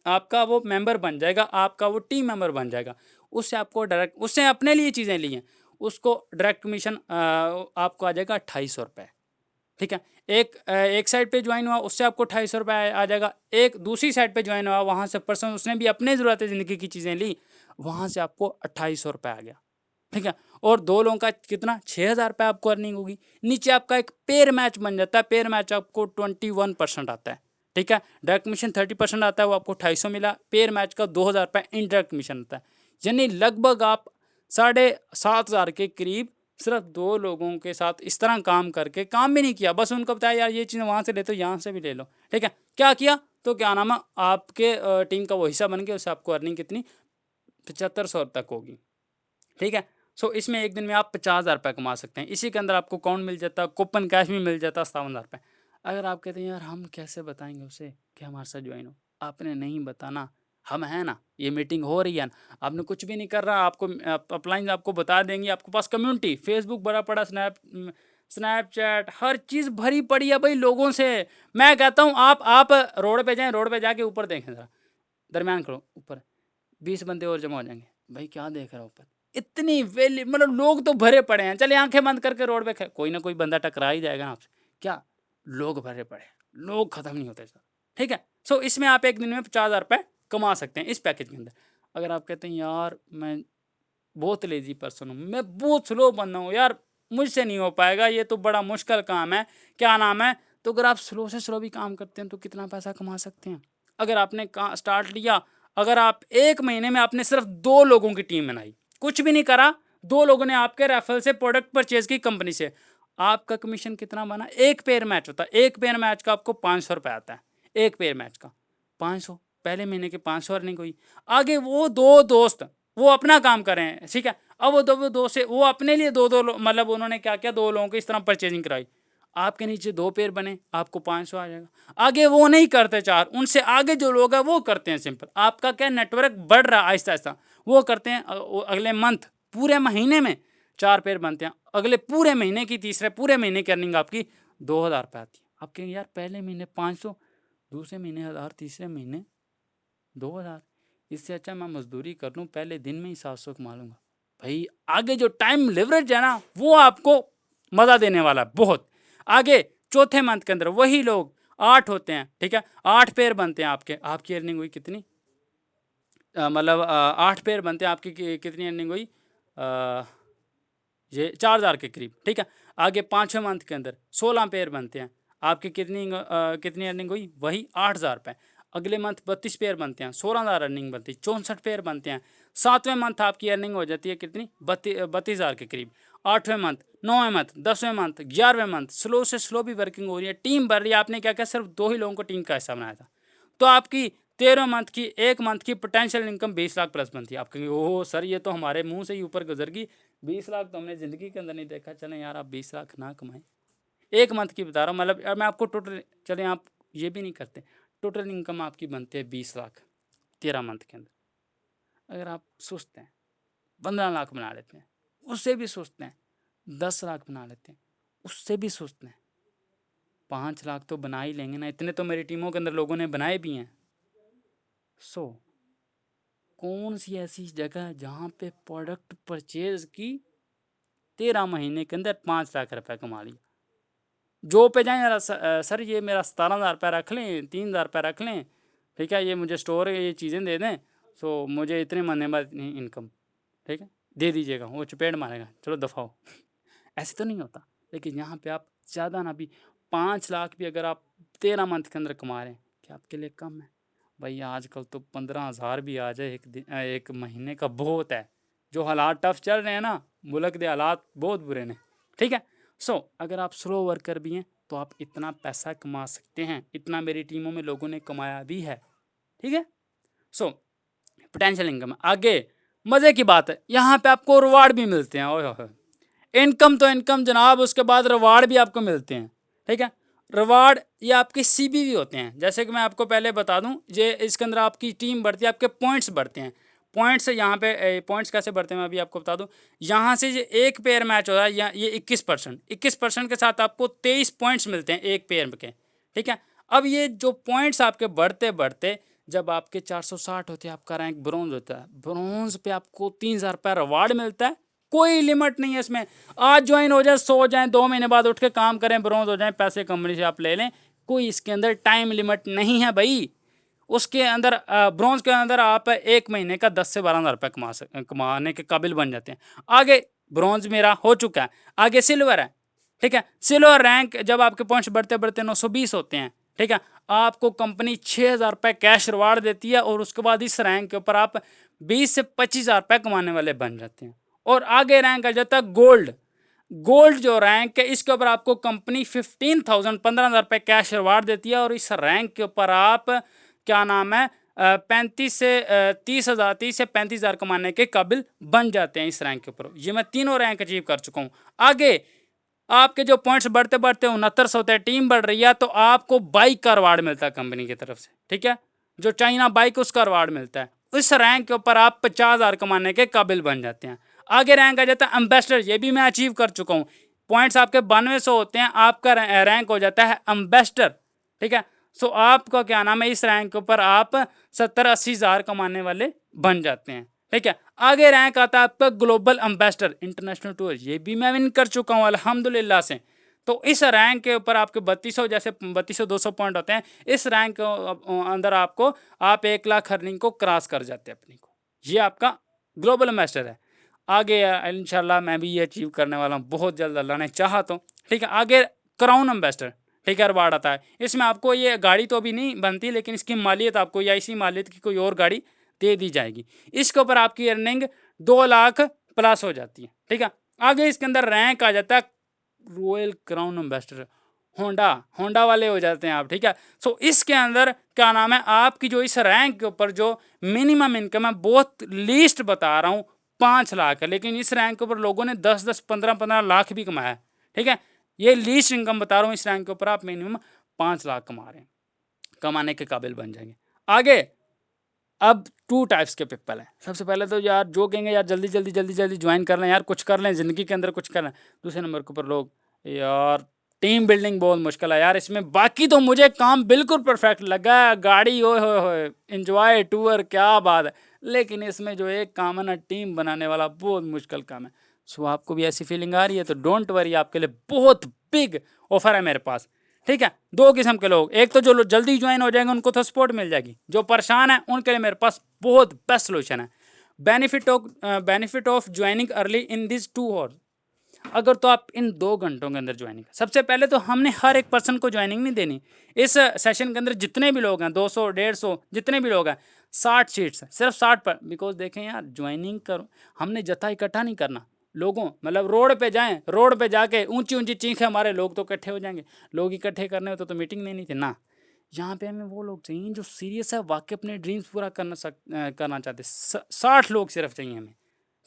आपका वो मेंबर बन जाएगा, आपका वो टीम मेंबर बन जाएगा, उससे आपको डायरेक्ट, उससे अपने लिए चीज़ें ली हैं, उसको डायरेक्ट कमीशन आपको आ जाएगा 2,500 रुपये, ठीक है। एक साइड पे ज्वाइन हुआ उससे आपको 2,500 रुपये आ जाएगा, एक दूसरी साइड पे ज्वाइन हुआ वहाँ से पर्सन उसने भी अपने ज़रूरत ज़िंदगी की चीज़ें ली, वहाँ से आपको 2,800 रुपये आ गया, ठीक है। और 2 लोगों का कितना 6,000 रुपये आपको अर्निंग होगी। नीचे आपका एक पेयर मैच बन जाता है, पेयर मैच आपको 21% आता है, ठीक है। डायरेक्ट कमीशन 30% आता है, वो आपको 2,500 मिला, पेयर मैच का 2,000 रुपये इनडायरेक्ट कमीशन आता है, यानी लगभग आप 7,500 के करीब सिर्फ 2 लोगों के साथ इस तरह काम करके, काम भी नहीं किया, बस उनको बताया यार ये चीज़ वहाँ से ले तो यहाँ से भी ले लो, ठीक है? क्या किया? तो क्या नाम है, आपके टीम का वो हिस्सा बन गया, उससे आपको अर्निंग कितनी 7500 तक होगी, ठीक है? सो इसमें एक दिन में आप 50,000 कमा सकते हैं। इसी के अंदर आपको अकाउंट मिल जाता है, कूपन कैश भी मिल जाता है 57,000। अगर आप कहते हैं यार हम कैसे बताएंगे उसे कि हमारे साथ ज्वाइन हो, आपने नहीं बताना, हम हैं ना, ये मीटिंग हो रही है ना, आपने कुछ भी नहीं कर रहा, आपको अपलाइन आपको बता देंगे, आपके पास कम्युनिटी फेसबुक भरा पड़ा, स्नैपचैट हर चीज़ भरी पड़ी है भाई लोगों से। मैं कहता हूँ आप रोड पे जाएं, रोड पे जाके ऊपर देखें ज़रा, दरमियान करो ऊपर, 20 बंदे और जमा हो जाएंगे। भाई क्या देख रहा हो ऊपर, इतनी वैल्यू, मतलब लोग तो भरे पड़े हैं। चलिए आंखें बंद करके रोड पे कोई ना कोई बंदा टकरा ही जाएगा ना आपसे, क्या लोग भरे पड़े हैं, लोग खत्म नहीं होते सर, ठीक है? सो इसमें आप एक दिन में 50,000 कमा सकते हैं इस पैकेज के अंदर। अगर आप कहते हैं यार मैं बहुत लेजी पर्सन हूँ, मैं बहुत स्लो बंदा हूँ यार, मुझसे नहीं हो पाएगा, ये तो बड़ा मुश्किल काम है, क्या नाम है, तो अगर आप स्लो से स्लो भी काम करते हैं तो कितना पैसा कमा सकते हैं। अगर आपने स्टार्ट लिया, अगर आप 1 महीने में आपने सिर्फ 2 लोगों की टीम बनाई, कुछ भी नहीं करा, 2 लोगों ने आपके रेफरल से प्रोडक्ट परचेज की कंपनी से, आपका कमीशन कितना बना? एक पेयर मैच होता है, एक पेयर मैच का आपको 500 रुपये आता है, एक पेयर मैच का 500, पहले महीने के 500 अर्निंग हुई। आगे वो 2 दोस्त वो अपना काम कर रहे हैं, ठीक है? अब वो दो से वो अपने लिए दो मतलब उन्होंने क्या किया, 2 लोगों को इस तरह परचेजिंग कराई, आपके नीचे 2 पेयर बने, आपको 500 आ जाएगा। आगे वो नहीं करते 4, उनसे आगे जो लोग हैं वो करते हैं सिंपल, आपका क्या नेटवर्क बढ़ रहा है आहिस्ता आहिस्ता, वो करते हैं अगले मंथ पूरे महीने में 4 पेयर बनते हैं, अगले पूरे महीने की, तीसरे पूरे महीने की अर्निंग आपकी 2,000 आती है। आप कहेंगे यार पहले महीने 500, दूसरे महीने 1000, तीसरे महीने 2,000, इससे अच्छा मैं मजदूरी कर लूँ, पहले दिन में ही 700 कमा लूँगा। भाई आगे जो टाइम लिवरेज है ना, वो आपको मज़ा देने वाला है बहुत। आगे चौथे मंथ के अंदर वही लोग 8 होते हैं, ठीक है? 8 पेयर बनते हैं आपके, आपकी अर्निंग हुई कितनी, मतलब 8 पेयर बनते हैं आपकी, कितनी अर्निंग हुई, ये 4,000 के करीब, ठीक है? आगे 5वें मंथ के अंदर 16 पेयर बनते हैं, आपकी कितनी अर्निंग हुई, वही 8,000 रुपये। अगले मंथ 32 पेयर बनते हैं, 16,000 अर्निंग बनती है, 64 पेयर बनते हैं। 7वें मंथ आपकी अर्निंग हो जाती है कितनी, 32,000 के करीब। 8वें मंथ, 9वें मंथ, 10वें मंथ, 11वें मंथ, स्लो से स्लो भी वर्किंग हो रही है, टीम बढ़ रही है। आपने क्या किया, सिर्फ 2 ही लोगों को टीम का हिस्सा बनाया था, तो आपकी 13 मंथ की, 1 मंथ की पोटेंशियल इनकम 20 लाख प्लस बनती है। आप कहेंगे ओह सर ये तो हमारे मुंह से ही ऊपर गुजर गई, 20 लाख तो हमने ज़िंदगी के अंदर नहीं देखा। चलें यार आप 20 लाख ना कमाएं, 1 मंथ की बता रहा हूँ, मतलब मैं आपको टोटल, चलें आप ये भी नहीं करते, टोटल इनकम आपकी बनती है 20 लाख 13 मंथ के अंदर। अगर आप सोचते हैं 15 लाख बना लेते हैं, उससे भी सोचते हैं 10 लाख बना लेते हैं, उससे भी सोचते हैं 5 लाख तो बना ही लेंगे ना, इतने तो मेरी टीमों के अंदर लोगों ने बनाए भी हैं। सो कौन सी ऐसी जगह है जहाँ पे प्रोडक्ट परचेज की 13 महीने के अंदर 5 लाख रुपए कमा लिया। जो पे जाएं यार, सर ये मेरा 17,000 रुपये रख लें, 3,000 रुपये रख लें, ठीक है? ये मुझे स्टोर ये चीज़ें दे दें, सो मुझे इतने महीने बाद इनकम, ठीक है, दे दीजिएगा। वो चपेट मारेगा, चलो दफ़ा हो। ऐसे तो नहीं होता। लेकिन यहाँ पे आप ज़्यादा ना भी 5 लाख भी अगर आप 13 मंथ के अंदर कमा रहे हैं, क्या आपके लिए कम है? भाई आजकल तो 15,000 भी आ जाए एक दिन, एक महीने का बहुत है। जो हालात टफ चल रहे हैं ना, मुल्क के हालात बहुत बुरे ने, ठीक है? सो अगर आप स्लो वर्कर भी हैं तो आप इतना पैसा कमा सकते हैं, इतना मेरी टीमों में लोगों ने कमाया भी है, ठीक है? सो पोटेंशियल इनकम आगे मज़े की बात है, यहाँ पे आपको रिवार्ड भी मिलते हैं। ओए होए, इनकम तो इनकम जनाब, उसके बाद रिवार्ड भी आपको मिलते हैं, ठीक है? रिवार्ड ये आपके सीबीवी होते हैं। जैसे कि मैं आपको पहले बता दूं, ये इसके अंदर आपकी टीम बढ़ती है, आपके पॉइंट्स बढ़ते हैं। पॉइंट्स यहाँ पे पॉइंट्स कैसे बढ़ते हैं मैं अभी आपको बता दूं। यहाँ से ये एक पेयर मैच हो रहा है, या ये 21% के साथ आपको 23 पॉइंट्स मिलते हैं एक पेयर के, ठीक है? अब ये जो पॉइंट्स आपके बढ़ते बढ़ते जब आपके 460 होते हैं, आपका रैंक ब्रॉन्ज होता है, ब्रॉन्ज पे आपको 3,000 रुपये रिवार्ड मिलता है। कोई लिमिट नहीं है इसमें, आज ज्वाइन हो जाए, सो जाएं, 2 महीने बाद उठ के काम करें, ब्रॉन्ज हो जाएं, पैसे कंपनी से आप ले लें, कोई इसके अंदर टाइम लिमिट नहीं है भाई। उसके अंदर ब्रॉन्ज के अंदर आप 1 महीने का 10 से 12,000 रुपये कमाने के काबिल बन जाते हैं। आगे ब्रॉन्ज मेरा हो चुका है, आगे सिल्वर है, ठीक है? सिल्वर रैंक जब आपके पॉइंट्स बढ़ते बढ़ते 920 होते हैं, ठीक है, आपको कंपनी 6,000 रुपये कैश रिवार्ड देती है, और उसके बाद इस रैंक के ऊपर आप 20 से 25,000 रुपये कमाने वाले बन जाते हैं। और आगे रैंक आ जाता है गोल्ड। गोल्ड जो रैंक है इसके ऊपर आपको कंपनी 15,000 15,000 रुपये कैश रिवार्ड देती है, और इस रैंक के ऊपर आप क्या नाम है 35 से 30,000 30 से 35,000 कमाने के काबिल बन जाते हैं इस रैंक के ऊपर। ये मैं तीनों रैंक अचीव कर चुका हूँ। आगे आपके जो पॉइंट्स बढ़ते बढ़ते 69 होते हैं, टीम बढ़ रही है, तो आपको बाइक का रिवार्ड मिलता है कंपनी की तरफ से, ठीक है, जो चाइना बाइक उसका रिवार्ड मिलता है। इस रैंक के ऊपर आप 50,000 कमाने के काबिल बन जाते हैं। आगे रैंक आ जाता है एम्बेसडर, ये भी मैं अचीव कर चुका हूँ। पॉइंट्स आपके 9200 होते हैं, आपका रैंक हो जाता है एम्बेसडर, ठीक है। सो आपका क्या नाम है इस रैंक के ऊपर आप 70-80 हज़ार कमाने वाले बन जाते हैं, ठीक है। आगे रैंक आता है आपका ग्लोबल एम्बेसडर इंटरनेशनल टूर, ये भी मैं विन कर चुका हूँ अल्हम्दुलिल्लाह से। तो इस रैंक के ऊपर आपके 3200 जैसे 3200-200 पॉइंट होते हैं, इस रैंक के अंदर आपको आप 1 लाख अर्निंग को क्रॉस कर जाते हैं अपनी को। ये आपका ग्लोबल एम्बेसडर है। आगे इंशाल्लाह मैं भी ये अचीव करने वाला हूँ बहुत जल्द अल्लाह ने चाहा तो, ठीक है। आगे क्राउन एम्बेसडर, ठीक है, रिवार्ड आता है। इसमें आपको ये गाड़ी तो अभी नहीं बनती, लेकिन इसकी मालियत आपको या इसी मालियत की कोई और गाड़ी दे दी जाएगी। इसके ऊपर आपकी अर्निंग 2 लाख प्लस हो जाती है, ठीक है। आगे इसके अंदर रैंक आ जाता है रॉयल क्राउन एम्बेसडर, होंडा वाले हो जाते हैं आप, ठीक है। सो इसके अंदर क्या नाम है आपकी जो इस रैंक के ऊपर जो मिनिमम इनकम है, बहुत लीस्ट बता रहा हूँ 5 लाख है, लेकिन इस रैंक के ऊपर लोगों ने 10-10 15-15 लाख भी कमाया है, ठीक है। ये लीस्ट इनकम बता रहा हूँ, इस रैंक के ऊपर आप मिनिमम 5 लाख कमा रहे हैं, कमाने के काबिल बन जाएंगे। आगे अब 2 टाइप्स के पीपल हैं। सबसे पहले तो यार जो कहेंगे यार जल्दी जल्दी जल्दी जल्दी ज्वाइन कर लें यार, कुछ कर लें ज़िंदगी के अंदर, कुछ कर लें। दूसरे नंबर के ऊपर लोग यार टीम बिल्डिंग बहुत मुश्किल है यार इसमें, बाकी तो मुझे काम बिल्कुल परफेक्ट लगा, गाड़ी ओए होए होए एंजॉय टूर क्या बात है, लेकिन इसमें जो एक काम है ना टीम बनाने वाला, बहुत मुश्किल काम है। सो आपको भी ऐसी फीलिंग आ रही है तो डोंट वरी, आपके लिए बहुत बिग ऑफर है मेरे पास, ठीक है। 2 किस्म के लोग, एक तो जो लोग जल्दी ज्वाइन हो जाएंगे उनको तो सपोर्ट मिल जाएगी, जो परेशान है उनके लिए मेरे पास बहुत बेस्ट सोल्यूशन है। Benefit of joining early in this 2 hours. अगर तो आप इन 2 घंटों के अंदर ज्वाइनिंग, सबसे पहले तो हमने हर एक पर्सन को ज्वाइनिंग नहीं देनी। इस सेशन के अंदर जितने भी लोग हैं 200 150 जितने भी लोग हैं 60 सीट्स सिर्फ 60 पर, बिकॉज देखें यार ज्वाइनिंग करो, हमने जथा इकट्ठा नहीं करना लोगों, मतलब रोड पे जाएं, रोड पे जाके ऊंची ऊंची चीखें हमारे लोग तो इकट्ठे हो जाएंगे। लोग इकट्ठे करने होते तो मीटिंग नहीं थी ना। यहाँ पे हमें वो लोग चाहिए जो सीरियस है, वाकई अपने ड्रीम्स पूरा करना चाहते, 60 लोग सिर्फ चाहिए हमें,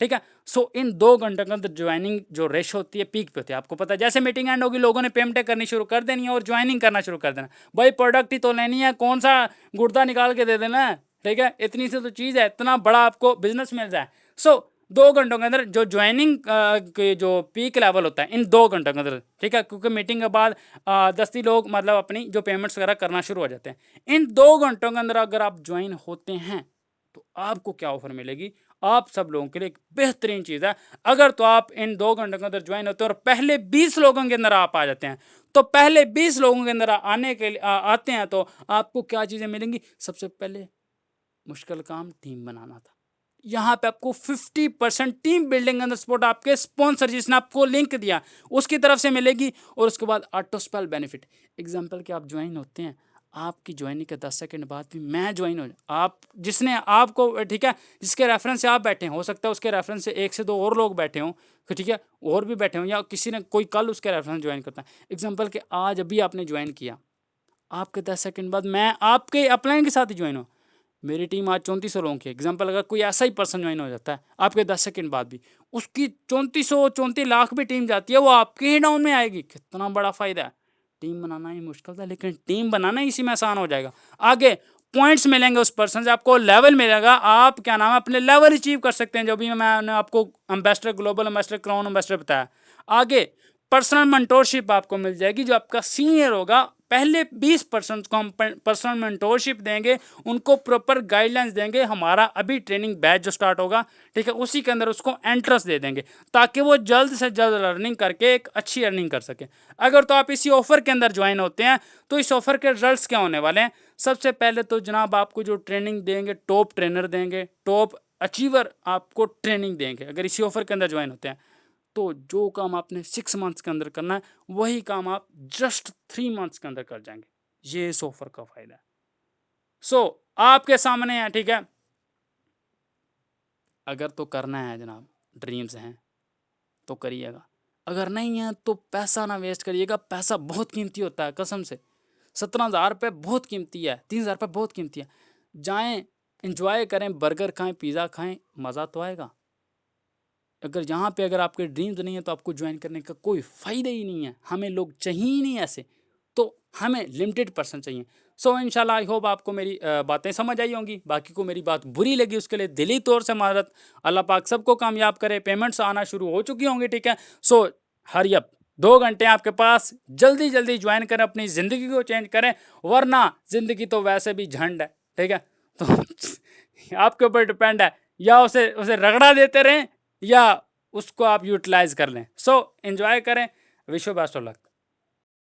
ठीक है। सो इन 2 घंटे के अंदर ज्वाइनिंग जो रेश होती है पीक पे होती है, आपको पता है जैसे मीटिंग एंड होगी लोगों ने पेमेंटें करनी शुरू कर देनी है और ज्वाइनिंग करना शुरू कर देना। भाई प्रोडक्ट ही तो लेनी है, कौन सा गुर्दा निकाल के दे देना है, ठीक है। इतनी सी तो चीज़ है, इतना बड़ा आपको बिजनेस मिल जाए। सो 2 घंटों के अंदर जो ज्वाइनिंग के जो पीक लेवल होता है इन 2 घंटों के अंदर, ठीक है, क्योंकि मीटिंग के बाद 10 लोग मतलब अपनी जो पेमेंट्स वगैरह करना शुरू हो जाते हैं। इन 2 घंटों के अंदर अगर आप ज्वाइन होते हैं तो आपको क्या ऑफर मिलेगी, आप सब लोगों के लिए एक बेहतरीन चीज़ है। अगर तो आप इन 2 घंटों के अंदर ज्वाइन होते हैं और पहले 20 लोगों के अंदर आप आ जाते हैं, तो पहले 20 लोगों के अंदर आने के लिए आते हैं तो आपको क्या चीज़ें मिलेंगी। सबसे पहले मुश्किल काम टीम बनाना था, यहाँ पे आपको 50% टीम बिल्डिंग अंदर सपोर्ट आपके स्पॉन्सर जिसने आपको लिंक दिया उसकी तरफ से मिलेगी। और उसके बाद ऑटो स्पेल बेनिफिट, एग्जांपल कि आप ज्वाइन होते हैं, आपकी ज्वाइनिंग के 10 सेकंड बाद भी मैं ज्वाइन हो, आप जिसने आपको, ठीक है, जिसके रेफरेंस से आप बैठे हैं, हो सकता है उसके रेफरेंस से 1 से 2 और लोग बैठे हों, तो ठीक है, और भी बैठे हों, या किसी ने कोई कल उसके रेफरेंस ज्वाइन करता है। एग्जाम्पल कि आज अभी आपने ज्वाइन किया, आपके 10 सेकंड बाद मैं आपके अपलाइन के साथ ही ज्वाइन हूँ, मेरी टीम आज 3400 लोगों की एग्जाम्पल, अगर कोई ऐसा ही पर्सन ज्वाइन हो जाता है आपके 10 सेकंड बाद भी, उसकी 34 लाख भी टीम जाती है, वो आपके ही डाउन में आएगी। कितना बड़ा फ़ायदा है। टीम बनाना ही मुश्किल था, लेकिन टीम बनाना इसी में आसान हो जाएगा। आगे पॉइंट्स मिलेंगे उस पर्सन से, आपको लेवल मिलेगा, आप क्या नाम है अपने लेवल अचीव कर सकते हैं, जो भी मैंने आपको ambassador, global ambassador, crown ambassador बताया। आगे पर्सनल मेंटोरशिप आपको मिल जाएगी, जो आपका सीनियर होगा, पहले 20% को हम पर्सनल मेंटोरशिप देंगे, उनको प्रॉपर गाइडलाइंस देंगे। हमारा अभी ट्रेनिंग बैच जो स्टार्ट होगा, ठीक है, उसी के अंदर उसको एंट्रेंस दे देंगे ताकि वो जल्द से जल्द अर्निंग करके एक अच्छी अर्निंग कर सके। अगर तो आप इसी ऑफर के अंदर ज्वाइन होते हैं तो इस ऑफर के रिजल्ट्स क्या होने वाले हैं। सबसे पहले तो जनाब आपको जो ट्रेनिंग देंगे, टॉप ट्रेनर देंगे, टॉप अचीवर आपको ट्रेनिंग देंगे अगर इसी ऑफर के अंदर ज्वाइन होते हैं। तो जो काम आपने 6 मंथ्स के अंदर करना है वही काम आप जस्ट 3 मंथ्स के अंदर कर जाएंगे। ये इस ऑफर का फायदा है। सो आपके सामने है, ठीक है, अगर तो करना है जनाब, ड्रीम्स हैं तो करिएगा। अगर नहीं है तो पैसा ना वेस्ट करिएगा, पैसा बहुत कीमती होता है कसम से। 17,000 रुपये बहुत कीमती है, 30,000 रुपये बहुत कीमती है। जाएं एंजॉय करें, बर्गर खाएं, पिज़्ज़ा खाएं, मज़ा तो आएगा। अगर यहाँ पे अगर आपके ड्रीम्स नहीं है तो आपको ज्वाइन करने का कोई फ़ायदा ही नहीं है। हमें लोग चाहिए ही नहीं ऐसे, तो हमें लिमिटेड पर्सन चाहिए। सो इंशाल्लाह आई होप आपको मेरी बातें समझ आई होंगी। बाकी को मेरी बात बुरी लगी उसके लिए दिली तौर से माज़रत। अल्लाह पाक सबको कामयाब करे। पेमेंट्स आना शुरू हो चुकी होंगी, ठीक है। सो हरी अप, 2 घंटे आपके पास, जल्दी जल्दी ज्वाइन करें, अपनी ज़िंदगी को चेंज करें, वरना ज़िंदगी तो वैसे भी झंड है, ठीक है। तो आपके ऊपर डिपेंड है, या उसे उसे रगड़ा देते रहें या उसको आप यूटिलाइज कर लें। सो एंजॉय करें। Wish you best of luck.